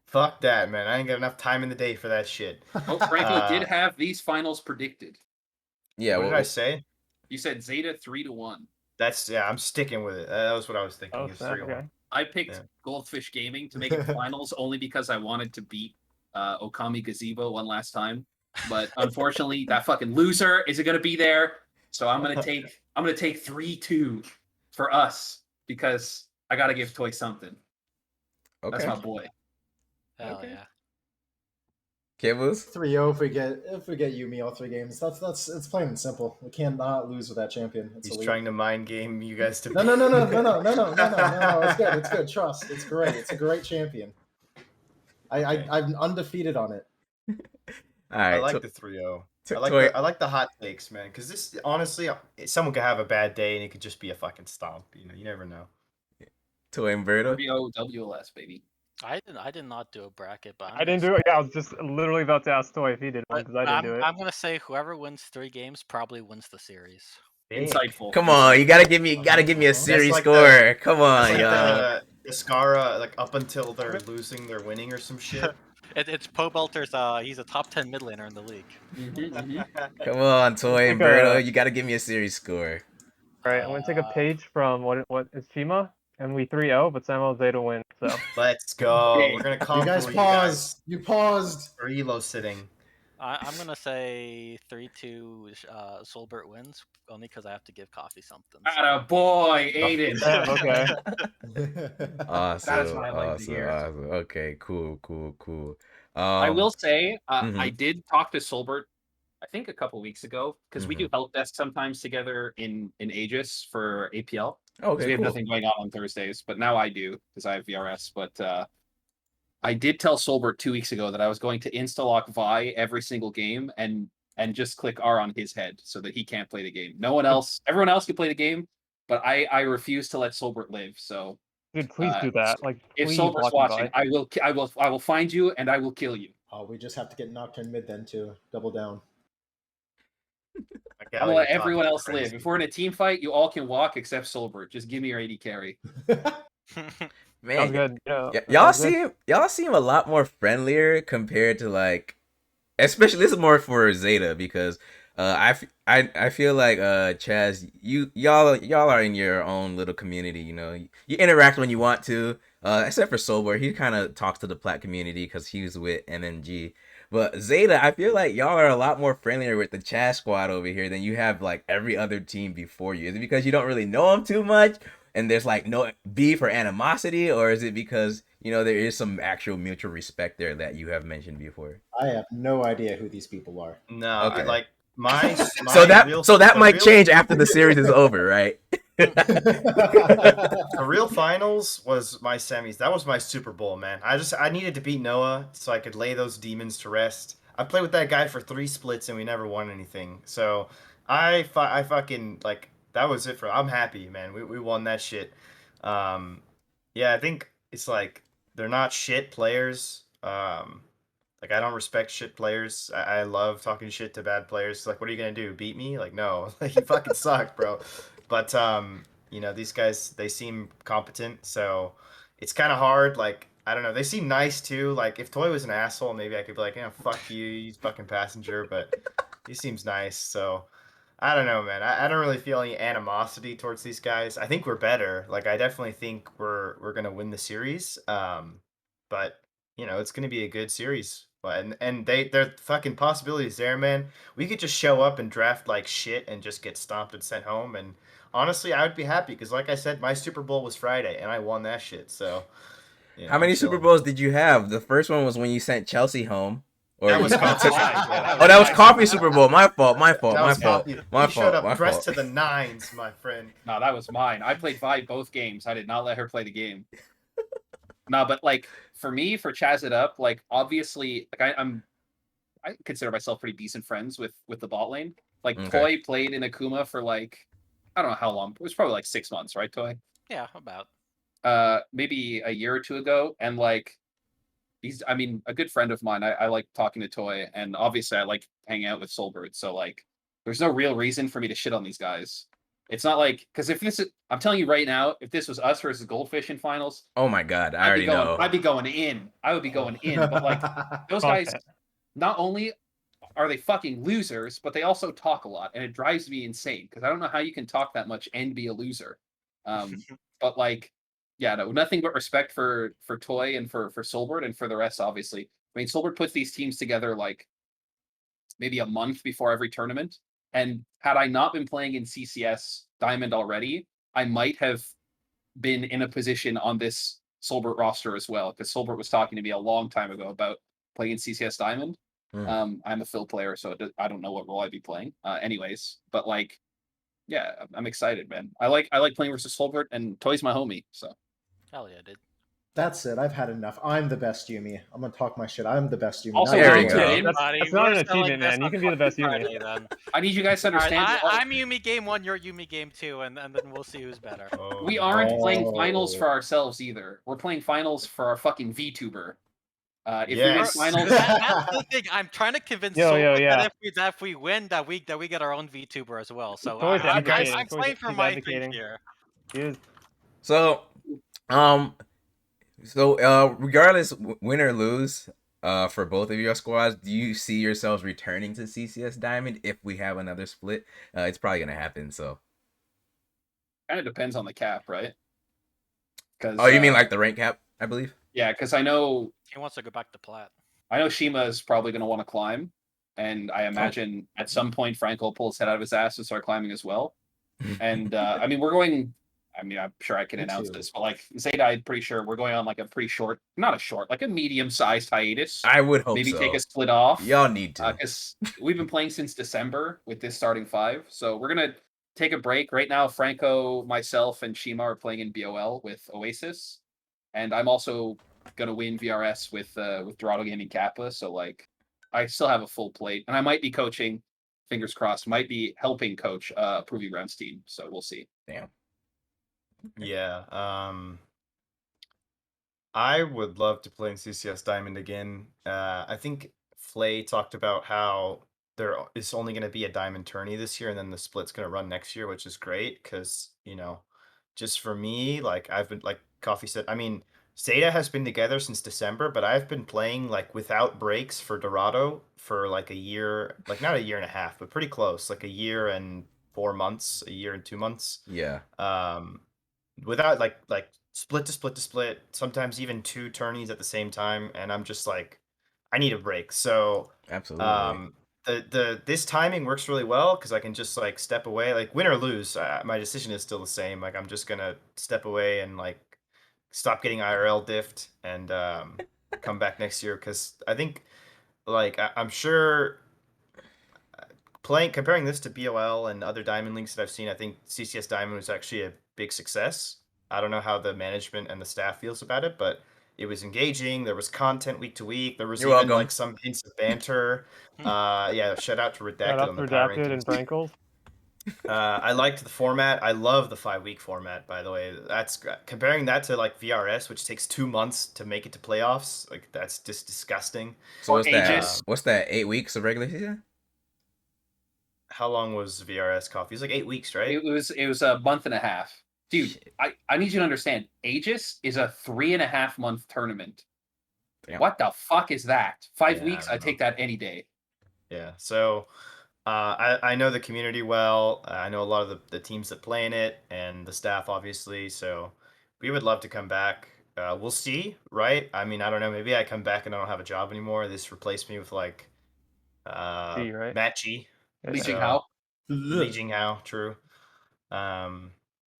Fuck that, man. I ain't got enough time in the day for that shit. Oh, Franco did have these finals predicted. Yeah, what did I say? You said Zeta 3-1. I'm sticking with it. That was what I was thinking. Oh, It's 3-1. okay. I picked Yeah. Goldfish Gaming to make it finals only because I wanted to beat Okami Gazebo one last time. But unfortunately, that fucking loser isn't gonna be there. So I'm gonna take 3-2 for us because I gotta give Toy something. That's Okay. my boy. Hell Okay. yeah. Kibbles? 3-0 if we get Yumi all 3 games. That's it's plain and simple. We cannot lose with that champion. It's He's elite. trying to mind game you guys to. No. It's good. It's trust. It's great. It's a great champion. I'm undefeated on it. All right. I like so- the 3-0. to- I like the hot takes, man. Because this, honestly, someone could have a bad day and it could just be a fucking stomp. You know, you never know. Toy and Birdo? 3-0 WLS, baby. I did not do a bracket, but I didn't do it. Yeah, I was just literally about to ask Toy if he did one because I didn't do it. I'm gonna say whoever wins 3 games probably wins the series. Insightful. Come on, you gotta give me a series like score. Come on, It's like y'all. the Scara, like up until they're losing, they're winning or some shit. It's Pobelter's. He's a top 10 mid laner in the league. Come on, Toy and Take a- Birdo, you gotta give me a series score. All right, I'm gonna take a page from what is Chima, and we 3-0, but Samuel Zeta win. So Let's go. We're gonna come You guys for paused. You paused. For elo sitting. I'm gonna say 3-2. Solbert wins only because I have to give Coffee something. So. Atta boy, Aiden. damn, okay. Awesome, That is what I like to hear. awesome. Okay, cool. I will say, mhm. I did talk to Solbert, I think a couple weeks ago, because we Mm-hmm. do help desk sometimes together in Aegis for APL. Okay, We have cool. nothing going on Thursdays, but now I do because I have VRS. But I did tell Solbert 2 weeks ago that I was going to insta-lock Vi every single game and just click R on his head so that he can't play the game. Everyone else can play the game, but I refuse to let Solbert live. So Dude, please do that. Like, if please Solbert's watch him watching, die. I will find you and I will kill you. Oh, we just have to get Nocturne mid then to double down. I'm gonna let everyone else live. If we're in a team fight, you all can walk except Solbert. Just give me your AD carry. Man, Sounds good. Yeah, y'all seem a lot more friendlier compared to like, especially this is more for Zeta because I feel like Chaz, y'all are in your own little community. You know, you interact when you want to. Except for Sober, he kind of talks to the Plat community because he's with MMG. But Zeta, I feel like y'all are a lot more friendlier with the Chaz squad over here than you have like every other team before you. Is it because you don't really know them too much and there's like no beef or animosity, or is it because you know there is some actual mutual respect there that you have mentioned before? I have no idea who these people are. No, Okay. like my So that might change after the series is over, right? The real finals was my semis. That was my Super Bowl, man. I needed to beat Noah so I could lay those demons to rest. I played with that guy for 3 splits and we never won anything. So I fucking like that was it for. I'm happy, man. We won that shit. Yeah, I think it's like they're not shit players. Like I don't respect shit players. I love talking shit to bad players. Like, what are you gonna do? Beat me? Like, no. Like, you fucking suck, bro. But you know, these guys, they seem competent, so it's kind of hard. Like, I don't know. They seem nice too. Like, if Toy was an asshole, maybe I could be like, yeah, fuck you, you fucking passenger. But he seems nice, so I don't know, man. I don't really feel any animosity towards these guys. I think we're better. Like, I definitely think we're gonna win the series. But you know, it's gonna be a good series. And their fucking possibilities there, man. We could just show up and draft like shit and just get stomped and sent home. And honestly, I would be happy because, like I said, my Super Bowl was Friday and I won that shit. So, you know, How many I'm Super chilling. Bowls did you have? The first one was when you sent Chelsea home. Or That was coffee. Oh, that was coffee Super Bowl. My fault. That was coffee. My He showed fault. up dressed to the nines, my friend. No, that was mine. I played Vi both games. I did not let her play the game. No, but like for me, for Chaz it up, like obviously, like I consider myself pretty decent friends with the bot lane. Like Okay. Toy played in Akuma for like I don't know how long. It was probably like 6 months, right, Toy? Yeah, about. Maybe a year or two ago, and like he's a good friend of mine. I like talking to Toy, and obviously I like hanging out with Soulbird. So like there's no real reason for me to shit on these guys. It's not like because if this is, I'm telling you right now, if this was us versus Goldfish in finals, Oh my god, I already know. I'd be going in. I would be going in. But like those Okay. guys, not only are they fucking losers, but they also talk a lot, and it drives me insane because I don't know how you can talk that much and be a loser. But like yeah, no, nothing but respect for Toy and for Solbert and for the rest. Obviously, I mean, Solbert puts these teams together like maybe a month before every tournament. And had I not been playing in CCS Diamond already, I might have been in a position on this Solbert roster as well, because Solbert was talking to me a long time ago about playing in CCS Diamond. I'm a Phil player, so I don't know what role I'd be playing. Anyways, but like, yeah, I'm excited, man. I like playing versus Solbert, and Toy's my homie. So Hell yeah, dude. That's it. I've had enough. I'm the best Yumi. I'm gonna talk my shit. I'm the best Yumi. Also, not There we you. go. Okay, That's buddy, not we're an settling achievement, this man. You on can be the best fucking Yumi. Friday, then. I need you guys to All right, understand. I'm Yumi game 1, you're Yumi game 2, and then we'll see who's better. We aren't playing Oh. finals for ourselves either. We're playing finals for our fucking VTuber. If we win Yes. finals, That's the thing. I'm trying to convince Yo, Solbert yeah. that if we win, that we get our own VTuber as well. So Toy's I'm advocating. playing for He's my advocating. thing here. He is. So, regardless, win or lose, for both of your squads, do you see yourselves returning to CCS Diamond if we have another split? It's probably gonna happen. So, kind of depends on the cap, right? Because oh, you mean like the rank cap? I believe. yeah, because I know He wants to go back to plat. Shima is probably going to want to climb, and I imagine at some point Franco will pull his head out of his ass and start climbing as well. And I mean, we're going. I mean, I'm sure I can Me announce too. this, but like Zeta, I'm pretty sure we're going on like a pretty short, not a short, like a medium-sized hiatus. I would hope Maybe so. take a split off. Y'all need to. Because we've been playing since December with this starting 5, so we're gonna take a break right now. Franco, myself, and Shima are playing in BOL with Oasis, and I'm also gonna win VRS with Dorado Gaming Kappa. So like, I still have a full plate, and I might be coaching. Fingers crossed, might be helping coach Proving Grounds team. So we'll see. Damn. Yeah. I would love to play in CCS Diamond again. I think Flay talked about how there is only going to be a Diamond tourney this year, and then the split's going to run next year, which is great because, just for me, like I've been, like Coffee said, I mean, Zeta has been together since December, but I've been playing like without breaks for Dorado for like a year, like not a year and a half, but pretty close, like a year and 4 months, a year and 2 months. Yeah. Without like split to split to split, sometimes even 2 tourneys at the same time, and I'm just like, I need a break. So Absolutely. this timing works really well because I can just like step away, like win or lose. My decision is still the same. Like I'm just gonna step away and like stop getting IRL diffed and come back next year because I think like I'm sure comparing this to BOL and other Diamond Leagues that I've seen, I think CCS Diamond was actually a big success. I don't know how the management and the staff feels about it, but it was engaging. There was content week to week. There was You're even welcome. like some hints of banter. Yeah, shout out to Redacted Shout out on to the power Redacted and rankings. Frankles. I liked the format. I love the 5-week format, by the way. That's comparing that to like VRS, which takes 2 months to make it to playoffs. Like that's just disgusting. So what's that? Aegis. What's that? 8 weeks of regular season? How long was VRS Coffee? It was like 8 weeks, right? It was a month and a half. Dude, Shit. I need you to understand. Aegis is a 3.5 month tournament. Damn. What the fuck is that? 5 Yeah, weeks? I I don't take that any day. Yeah, so I know the community well. I know a lot of the teams that play in it and the staff, obviously. So we would love to come back. We'll see, right? I mean, I don't know. Maybe I come back and I don't have a job anymore. This replaced me with like G, right? Matt G. Yeah, Li yeah. Jinghao. Li Jinghao, true.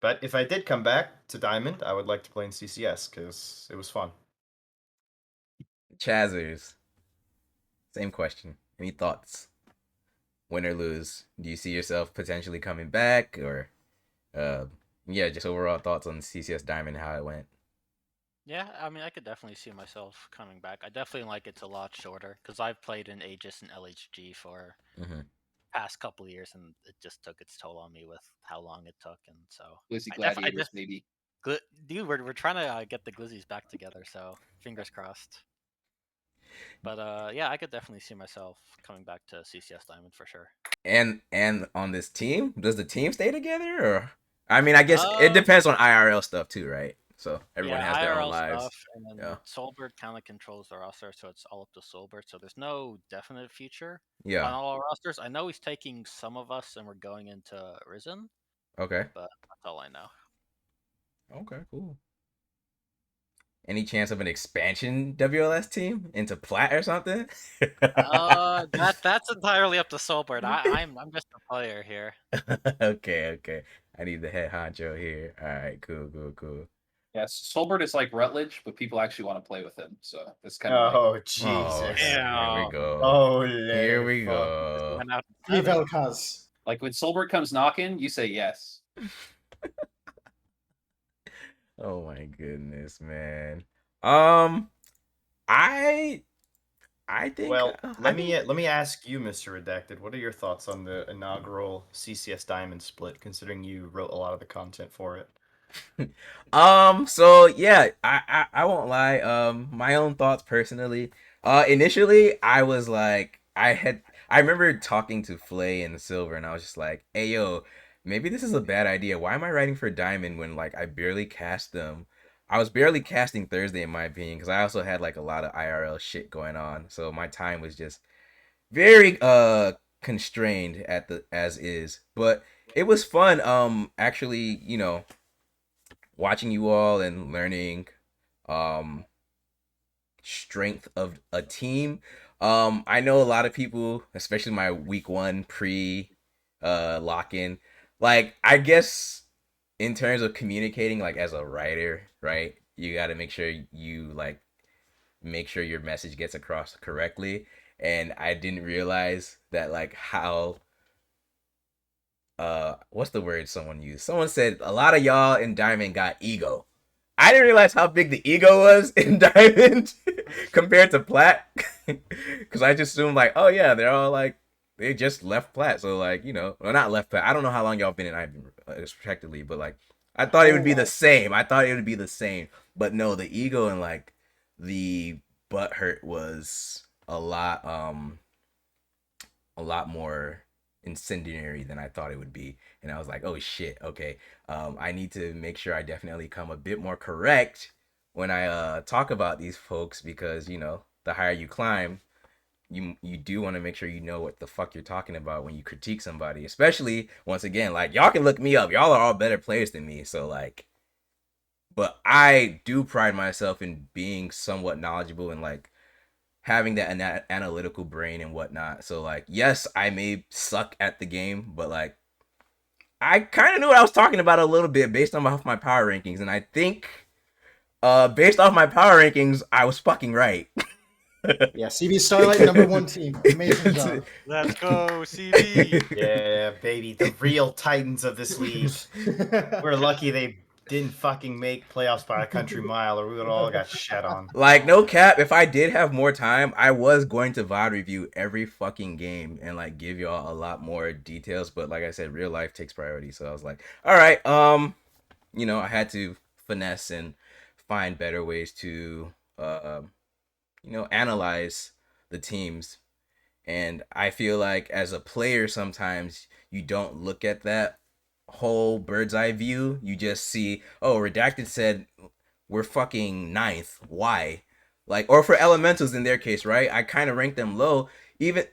But if I did come back to Diamond, I would like to play in CCS because it was fun. Chazers. Same question. Any thoughts? Win or lose? Do you see yourself potentially coming back, or yeah, just overall thoughts on CCS Diamond, how it went? Yeah, I mean, I could definitely see myself coming back. I definitely like it's a lot shorter because I've played in Aegis and LHG for past couple of years, and it just took its toll on me with how long it took, and so Glizzy I Gladiators, just maybe. dude, we're trying to get the Glizzies back together, so fingers crossed. But yeah, I could definitely see myself coming back to CCS Diamond for sure. And on this team, does the team stay together, or I mean, I guess it depends on IRL stuff too, right? So everyone has their own IRL lives. stuff, and then Solbert kind of controls the roster, so it's all up to Solbert. So there's no definite future on Yeah. all our rosters. I know he's taking some of us, and we're going into Risen, Okay. but that's all I know. Okay. Cool. Any chance of an expansion WLS team into plat or something? That's entirely up to Soulbird. I'm just a player here. Okay. I need the head honcho here. All right, cool. Yes, Solbert is like Rutledge, but people actually want to play with him. So it's kind of Oh Oh, Jesus! here we go. Oh, Here we fuck. go. Went out to Steve seven. Elkaz. like when Solbert comes knocking, you say yes. Oh my goodness, man. I think. Well, I let me ask you, Mr. Redacted. What are your thoughts on the inaugural CCS Diamond split? Considering you wrote a lot of the content for it. So yeah, I won't lie. My own thoughts personally. Initially I was like, I remember talking to Flay and Silver, and I was just like, hey yo, maybe this is a bad idea. Why am I writing for Diamond when like I barely cast them? I was barely casting Thursday in my opinion, because I also had like a lot of IRL shit going on, so my time was just very constrained at the as is. But it was fun. Actually, watching you all and learning um strength of a team. I know a lot of people, especially my week 1 pre lock in, like I guess in terms of communicating, like as a writer, right? You got to make sure you like make sure your message gets across correctly, and I didn't realize that like how what's the word someone used? Someone said a lot of y'all in Diamond got ego. I didn't realize how big the ego was in Diamond compared to Plat. Cause I just assumed like, oh yeah, they're all like they just left Plat. So like, well not left Plat. I don't know how long y'all been in Diamond respectively, but like I thought it would be the same. But no, the ego and like the butt hurt was a lot more incendiary than I thought it would be. And I was like, oh shit, okay. I need to make sure I definitely come a bit more correct when I talk about these folks, because the higher you climb, you do want to make sure you know what the fuck you're talking about when you critique somebody, especially once again, like y'all can look me up, y'all are all better players than me, so like, but I do pride myself in being somewhat knowledgeable and like having that analytical brain and whatnot. So like, yes, I may suck at the game, but like I kind of knew what I was talking about a little bit based on my power rankings, and I think based off my power rankings, I was fucking right. Yeah, CV Starlight, #1 team. Amazing job. Let's go, CV. Yeah, baby, the real titans of this league. We're lucky they didn't fucking make playoffs by a country mile, or we would all got shat on. Like, no cap, if I did have more time, I was going to VOD review every fucking game and like give y'all a lot more details, but like I said, real life takes priority. So I was like, all right, I had to finesse and find better ways to analyze the teams. And I feel like as a player, sometimes you don't look at that whole bird's eye view. You just see, oh, Redacted said we're fucking 9th. Why? Like, or for Elementals in their case, right? I kind of ranked them low.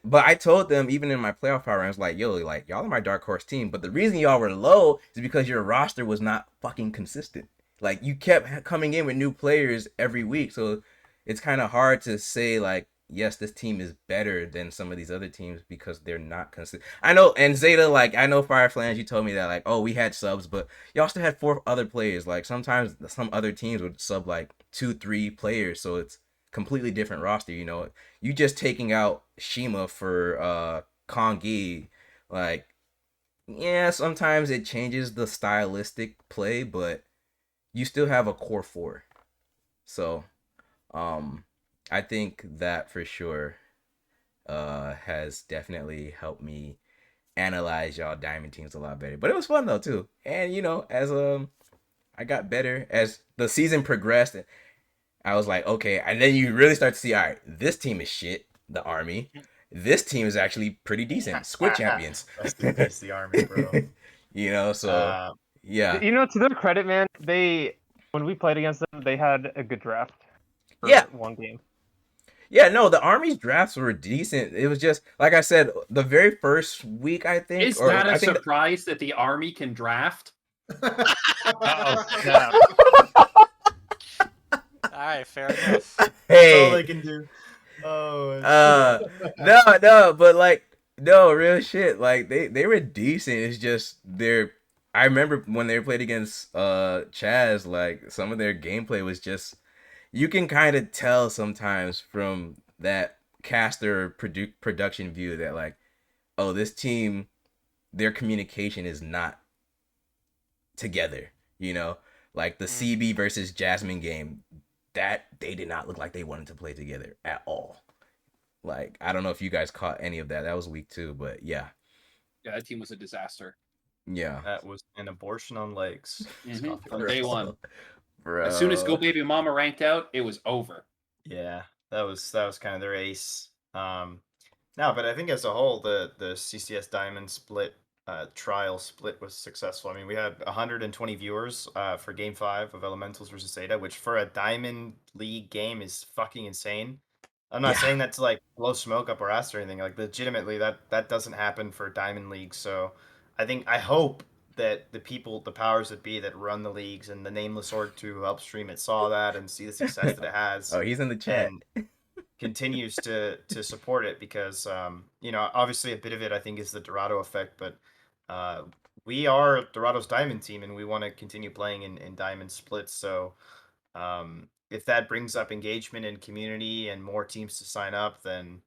But I told them, even in my playoff power, I was like, yo, like, y'all are my dark horse team. But the reason y'all were low is because your roster was not fucking consistent. Like, you kept coming in with new players every week. So it's kind of hard to say, like, yes, this team is better than some of these other teams because they're not consistent. I know, and Zeta, like, I know Fireflanz, you told me that, like, oh, we had subs, but y'all still had 4 other players. Like, sometimes some other teams would sub, like, 2-3 players, so it's completely different roster, You just taking out Shima for Kongi, like, yeah, sometimes it changes the stylistic play, but you still have a core 4. So, I think that for sure has definitely helped me analyze y'all Diamond teams a lot better. But it was fun though too. And as I got better as the season progressed, I was like, okay, and then you really start to see, all right, this team is shit, the Army. This team is actually pretty decent. Squid champions. That's the Army, bro. So yeah. To their credit, man, when we played against them, they had a good draft for one game. Yeah, no, the Army's drafts were decent. It was just, like I said, the very first week, I think. Is that a surprise that the Army can draft? Oh, snap. All right, fair enough. That's all Hey, they can do. Oh, no, but like, no, real shit. Like they were decent. It's just their. I remember when they played against Chaz. Like some of their gameplay was just. You can kind of tell sometimes from that caster production view that like, oh, this team, their communication is not together. You know, like the CB versus Jasmine game, that they did not look like they wanted to play together at all. Like, I don't know if you guys caught any of that. That was week 2, but yeah. Yeah, that team was a disaster. Yeah. that was an abortion on legs. From day one. Bro. As soon as Go Baby Mama ranked out, it was over. Yeah, that was kind of their ace. No, but I think as a whole, the CCS Diamond split trial split was successful. I mean, we had 120 viewers for Game 5 of Elementals versus Zeta, which for a Diamond League game is fucking insane. I'm not Yeah. saying that to like blow smoke up our ass or anything. Like legitimately, that doesn't happen for Diamond League. So I hope that the powers that be that run the leagues and the nameless org to help stream it saw that and see the success that it has. Oh, he's in the chat. And continues to support it because you know, obviously a bit of it I think is the Dorado effect, but we are Dorado's Diamond team and we want to continue playing in Diamond splits. So if that brings up engagement and community and more teams to sign up, then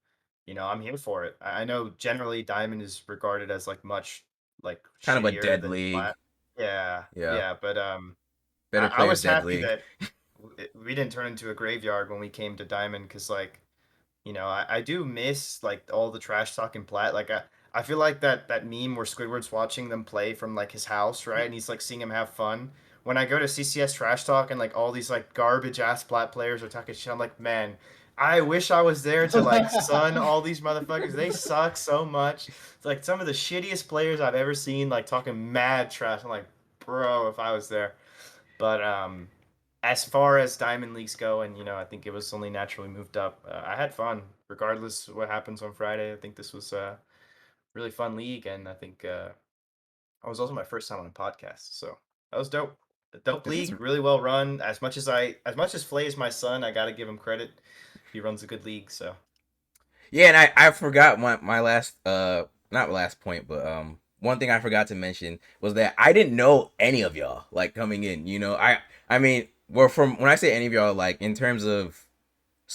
you know, I'm here for it. I know generally Diamond is regarded as like much like Kind of a shittier dead than league. Plat. Yeah, Yeah. but Better I players was dead happy league. that we didn't turn into a graveyard when we came to Diamond because like, you know, I do miss like all the trash talking Plat. Like I feel like that meme where Squidward's watching them play from like his house, right? And he's like seeing him have fun. When I go to CCS trash talk and like all these like garbage ass Plat players are talking shit, I'm like, man, I wish I was there to like sun all these motherfuckers. They suck so much. It's like some of the shittiest players I've ever seen like talking mad trash. I'm like, bro, if I was there. But as far as Diamond Leagues go, and you know, I think it was only naturally moved up. I had fun, regardless of what happens on Friday. I think this was a really fun league, and I think I was also my first time on a podcast, so that was dope. A dope This is- league, really well run. As much as Flay is my son, I gotta give him credit. He runs a good league, so. Yeah, and I forgot my last not last point, but one thing I forgot to mention was that I didn't know any of y'all like coming in. You know, I mean, well, from when I say any of y'all, like in terms of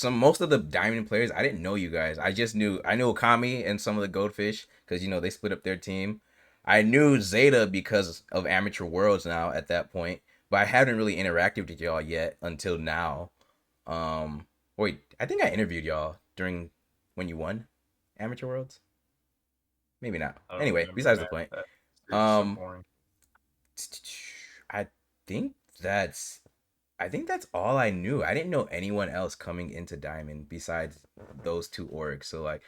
most of the Diamond players, I didn't know you guys. I knew Okami and some of the Goldfish because you know they split up their team. I knew Zeta because of Amateur Worlds now at that point, but I haven't really interacted with y'all yet until now. Wait, I think I interviewed y'all during when you won Amateur Worlds. Maybe not. I don't Anyway, remember, besides the man. point. That series is so Um, boring. I think that's all I knew. I didn't know anyone else coming into Diamond besides those 2 orgs. So like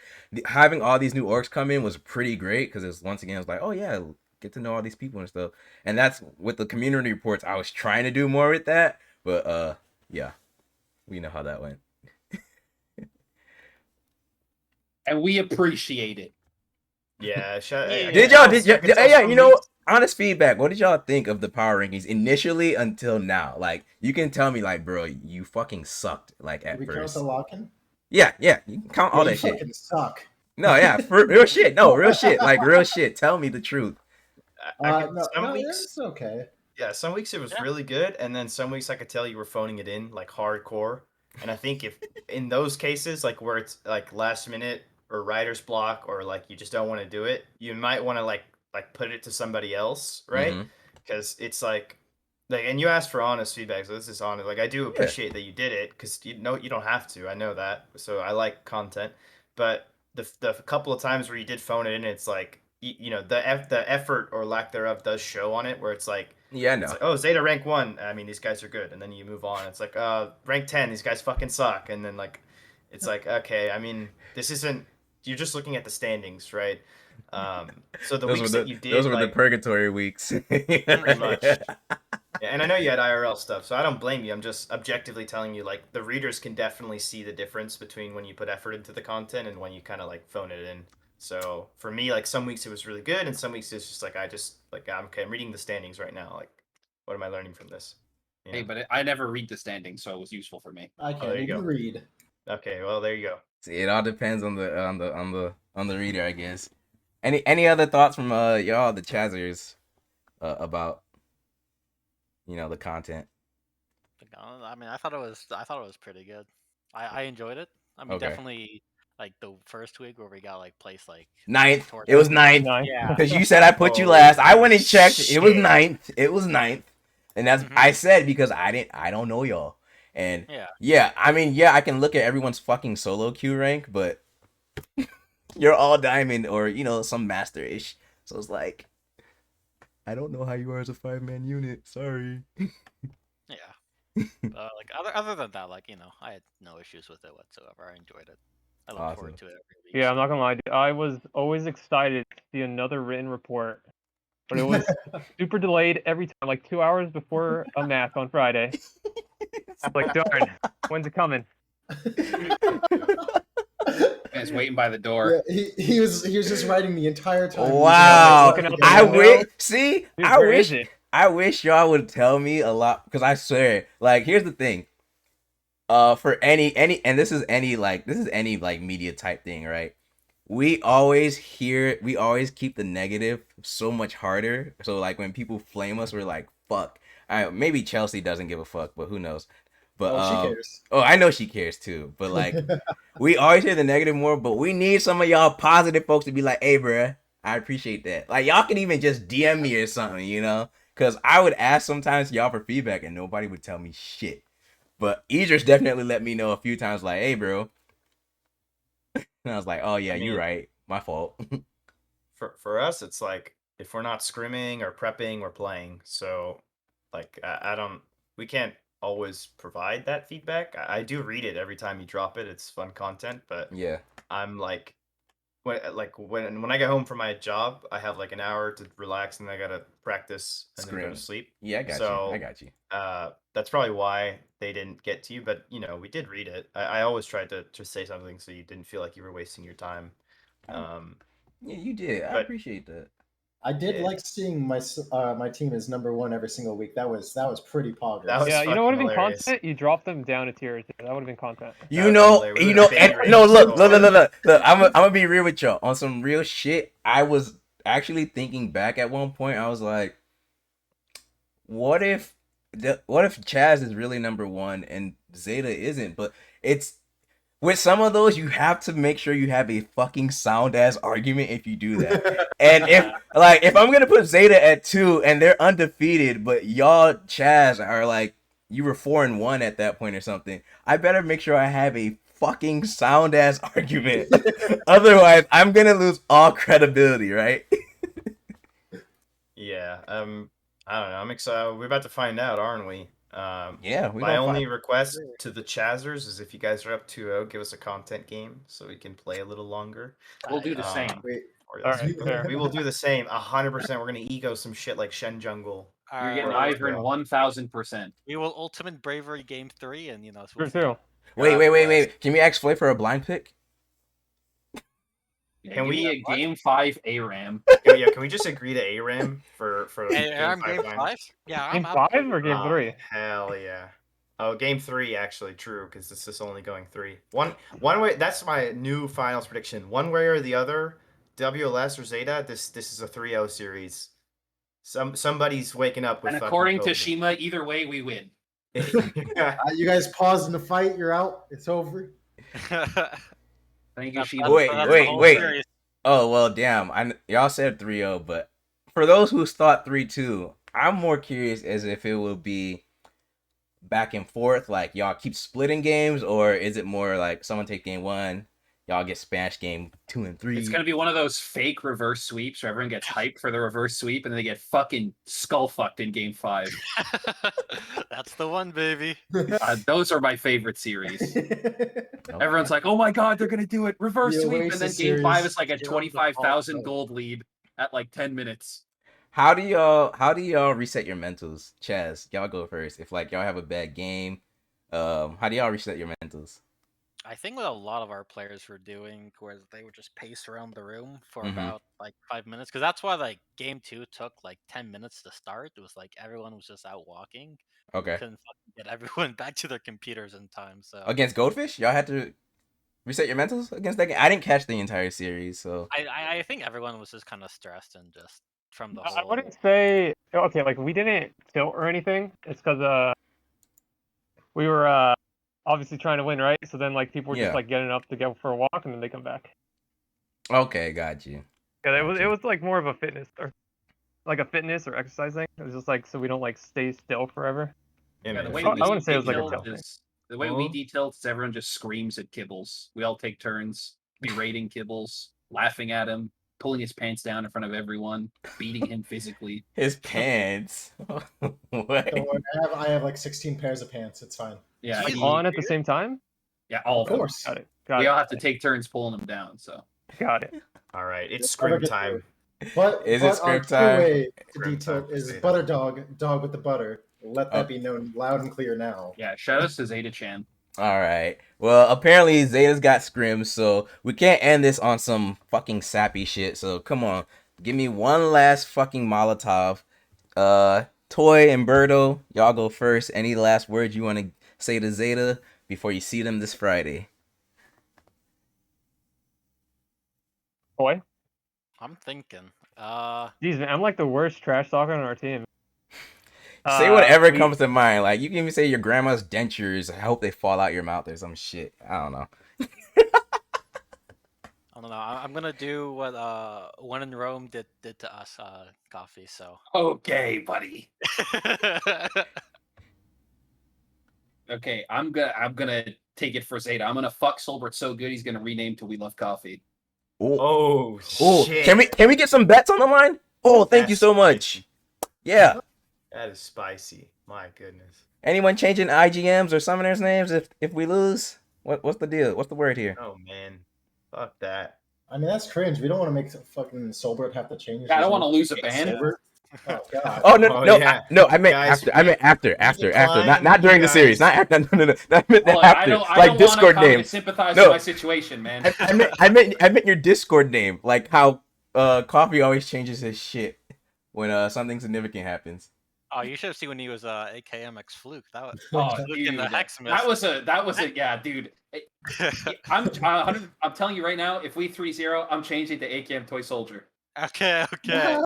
having all these new orgs come in was pretty great because it's once again it was like, oh yeah, get to know all these people and stuff. And that's with the community reports. I was trying to do more with that, but yeah, we know how that went. And we appreciate it. Yeah. Did y'all? Yeah, you know, honest feedback. What did y'all think of the power rankings initially until now? Like, you can tell me, like, bro, you fucking sucked. Like at we count first. the lock-in? Yeah, you can count all You that shit. fucking suck. No, yeah, for real shit. No, real shit. Like real shit. Tell me the truth. Some weeks, it's okay. yeah, some weeks it was really good, and then some weeks I could tell you were phoning it in like hardcore. And I think if in those cases, like where it's like last minute or writer's block, or like you just don't want to do it, you might want to like put it to somebody else, right? Mhm. Because it's like, and you asked for honest feedback, so this is honest. Like I do Yeah. appreciate that you did it, because you know you don't have to. I know that, so I like content, but the couple of times where you did phone it in, it's like you know the effort or lack thereof does show on it, where it's like. Yeah, I It's know. like, oh, Zeta rank 1. I mean, these guys are good, and then you move on. It's like, rank 10. These guys fucking suck, and then like, it's like, okay. I mean, this isn't. You're just looking at the standings, right? So the weeks that you did, those were the like, purgatory weeks. pretty much. Yeah, and I know you had IRL stuff, so I don't blame you. I'm just objectively telling you, like, the readers can definitely see the difference between when you put effort into the content and when you kind of like phone it in. So for me, like some weeks it was really good, and some weeks it's just like I'm reading the standings right now. Like, what am I learning from this? Hey, but I never read the standings, so it was useful for me. I there can't you even go. read. Okay, well there you go. See, it all depends on the reader, I guess. Any other thoughts from y'all, the Chazers, about the content? I mean, I thought it was pretty good. I enjoyed it. I mean, Okay. definitely like the first week where we got like placed like Ninth. towards It was the- ninth. Ninth. Yeah. Because you said I put you last. I went and checked. It was Shit. ninth. It was ninth. And that's Mhm. I said because I don't know y'all. And Yeah. I mean, yeah, I can look at everyone's fucking solo queue rank, but you're all diamond or some master-ish. So it's like I don't know how you are as a 5-man unit. Sorry. Yeah. Like other than that, like I had no issues with it whatsoever. I enjoyed it. I look forward Awesome. to it every week. Yeah, I'm so. not gonna lie. I was always excited to see another written report, but it was super delayed every time, like 2 hours before a match on Friday. I'm like, darn, when's it coming? Guy's waiting by the door. Yeah, he was just writing the entire time. Wow. Looking out the I window. wish. See, Dude, I where wish. is it? I wish y'all would tell me a lot because I swear, like, here's the thing. For any, and this is any media type thing, right? We always keep the negative so much harder. So like when people flame us, we're like, fuck. Maybe Chelsea doesn't give a fuck, but who knows? But she cares. Oh, I know she cares too. But like, we always hear the negative more, but we need some of y'all positive folks to be like, hey, bruh, I appreciate that. Like, y'all can even just DM me or something, Because I would ask sometimes y'all for feedback and nobody would tell me shit. But Idris definitely let me know a few times, like, hey, bro. And I was like, oh, yeah, you're right. My fault. For us, it's like if we're not scrimming or prepping, we're playing. So, like, we can't always provide that feedback. I do read it every time you drop it. It's fun content, but yeah, I'm like, when I get home from my job, I have like an hour to relax, and I gotta practice and then go Scrim. to sleep. Yeah, I got you. That's probably why they didn't get to you, but we did read it. I always tried to say something so you didn't feel like you were wasting your time. Yeah, you did. I appreciate that. I did like seeing my team as #1 every single week. That was pretty poggers. That was Yeah, you know what would have been hilarious. content? You dropped them down a tier or two. That would have been content. And no, look. I'm gonna be real with y'all on some real shit. I was actually thinking back at one point. I was like, what if Chaz is really #1 and Zeta isn't? But it's with some of those, you have to make sure you have a fucking sound ass argument if you do that. And if I'm gonna put Zeta at 2 and they're undefeated, but y'all Chaz are like you were 4-1 at that point or something, I better make sure I have a fucking sound ass argument. Otherwise, I'm gonna lose all credibility, right? Yeah. I don't know. I'm excited. We're about to find out, aren't we? Yeah. My only request to the Chazers is if you guys are up 2-0, give us a content game so we can play a little longer. We'll do the same. We will do the same. 100%. We're gonna ego some shit like Shen Jungle. You're getting Ivern 1000%. We will ultimate bravery game 3, and Wait. Can we ask Flay for a blind pick? Can we a game 5 ARAM? Can we just agree to ARAM for ARAM game 5? finals? Yeah, game 5 or game 3? Hell yeah. Oh, game 3 actually, true, because this is only going 3. One way. That's my new finals prediction. One way or the other, WLS or Zeta. This is a 3-0 series. Somebody's waking up with. And according to Shima, either way we win. You guys paused in the fight. You're out. It's over. Thank you, Shima. Wait. Oh well, damn. Y'all said 3-0, but for those who thought 3-2, I'm more curious as if it will be back and forth, like y'all keep splitting games, or is it more like someone take game 1, y'all get smashed game 2 and 3? It's gonna be one of those fake reverse sweeps where everyone gets hyped for the reverse sweep and then they get fucking skull fucked in game 5. That's the one, baby. Those are my favorite series. Everyone's like, "Oh my god, they're gonna do it reverse sweep," and then game 5 is like a 25,000 gold lead at like 10 minutes. How do y'all reset your mentals? Chaz, y'all go first. If like y'all have a bad game, how do y'all reset your mentals? I think what a lot of our players were doing was they would just pace around the room for Mhm. about like 5 minutes, because that's why like game 2 took like 10 minutes to start. It was like everyone was just out walking. We Okay. couldn't fucking get everyone back to their computers in time. So Against Goldfish, y'all had to reset your mentals against that game. I didn't catch the entire series, so I think everyone was just kind of stressed and just from the I whole. wouldn't say okay, like we didn't tilt or anything. It's because we were obviously trying to win, right? So then like people were just Yeah. like getting up to go for a walk and then they come back. Okay, got you. Yeah, it Gotcha. was like more of a fitness or like a fitness or exercise thing. It was just like so we don't like stay still forever. Yeah, the man, way I we wouldn't say it was like a detailed tilt thing. is the way we detailed is everyone just screams at Kibbles. We all take turns berating Kibbles, laughing at him, pulling his pants down in front of everyone, beating him physically. His pants. What? Don't worry, I have like 16 pairs of pants. It's fine. Yeah, Like he- on at the same time? yeah, all Of of them. course. Got it. Got We it. all have to take turns pulling him down. So Got it. All right, it's Never scrim get time. But Is it but our script true time? way to Script detail time for is Zeta. butter dog with the butter. Let that Oh. be known loud and clear now. yeah, shout out to Zeta-chan. All right. Well, apparently Zeta's got scrims, so we can't end this on some fucking sappy shit. So come on, give me one last fucking Molotov. Toy and Birdo, y'all go first. Any last words you want to say to Zeta before you see them this Friday? Boy. I'm thinking. Jeez, man, I'm like the worst trash talker on our team. Say whatever we- comes to mind. Like you can even say your grandma's dentures. I hope they fall out your mouth or some shit. I don't know. I don't know. I'm gonna do what One in Rome did to us, Coffee. So. Okay, buddy. Okay, I'm gonna take it for Zeta. I'm gonna fuck Solbert so good he's gonna rename to We Love Coffee. Oh, Oh shit! can we get some bets on the line? Oh, thank you That's so much. spicy. Yeah. That is spicy. My goodness. Anyone changing IGMs or summoners names if we lose? What's the deal? What's the word here? Oh man, fuck that. I mean, that's cringe. We don't want to make fucking Solbert have to change. Yeah, I don't his want to name lose a to ban. Solbert. Oh god. Oh no, Oh, no, yeah. I meant Guys, after. I meant after. decline, Not during the you series. Not guys. after. No. I meant Well, after. I Like don't Discord want name. to sympathize No. with my situation, man. I meant your Discord name. Like how Coffee always changes his shit when something significant happens. Oh, you should have seen when he was AKMX Fluke. That was Oh, Fluke in the dude, Hex that was a yeah, dude. I'm telling you right now, if we 3-0, I'm changing to AKM Toy Soldier. okay. Say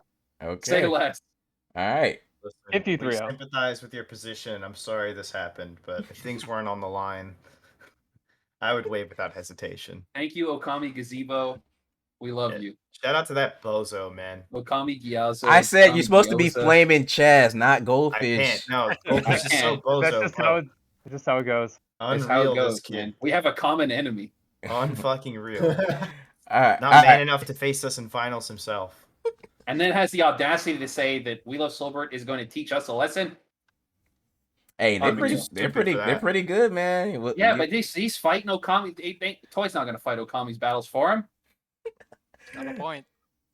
Okay. less. All right. Listen, If you we 3-0. sympathize with your position. I'm sorry this happened, but if things weren't on the line, I would wave without hesitation. Thank you, Okami Gazebo. We love Yeah. you. Shout out to that bozo, man. Okami Gyazo. I said Okami you're supposed to be Gyoza. flaming Chaz, not I Goldfish. can't. No, Goldfish is so can't. bozo. That's just bro. that's just how it goes. That's how Unreal, it goes, this kid. man. We have a common enemy. Unfucking real. All right. Not all man right. enough to face us in finals himself. And then has the audacity to say that We Love Solbert is going to teach us a lesson. Hey, they're I'm pretty. just They're stupid pretty. for They're that. pretty good, man. Yeah, but he's fighting Okami. Toy's not going to fight Okami's battles for him. Not a point.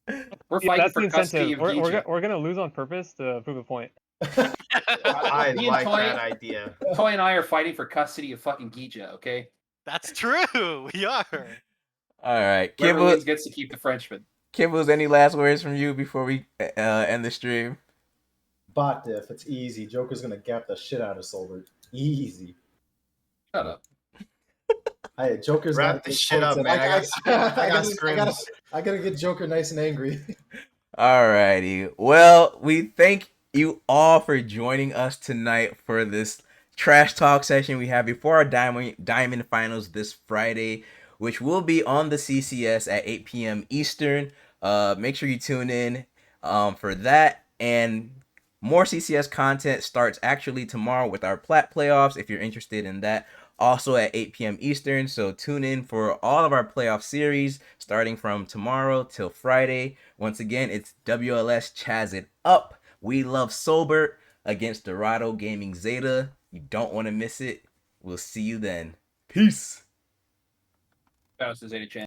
We're Yeah, fighting that's the for custody incentive. of Gija. We're gonna lose on purpose to prove a point. I Me and like Toy- that idea. Toy and I are fighting for custody of fucking Gija, okay? That's true. We are. All right. Whoever wins Kibbles, gets to keep the Frenchman. Kibbles, any last words from you before we end the stream? Bot diff. It's easy. Joker's gonna gap the shit out of Solbert. Easy. Shut up. Hey, Joker's Wrap got this good shit points, up, and man. I got scrims. I gotta get Joker nice and angry. Alrighty. Well, we thank you all for joining us tonight for this trash talk session we have before our Diamond Finals this Friday, which will be on the CCS at 8 p.m. Eastern. Make sure you tune in for that. And more CCS content starts actually tomorrow with our Plat playoffs if you're interested in that. Also at 8 p.m. Eastern, so tune in for all of our playoff series starting from tomorrow till Friday. Once again, it's WLS Chaz It Up. We Love Solbert against Dorado Gaming Zeta. You don't want to miss it. We'll see you then. Peace. That was the Zeta Chan.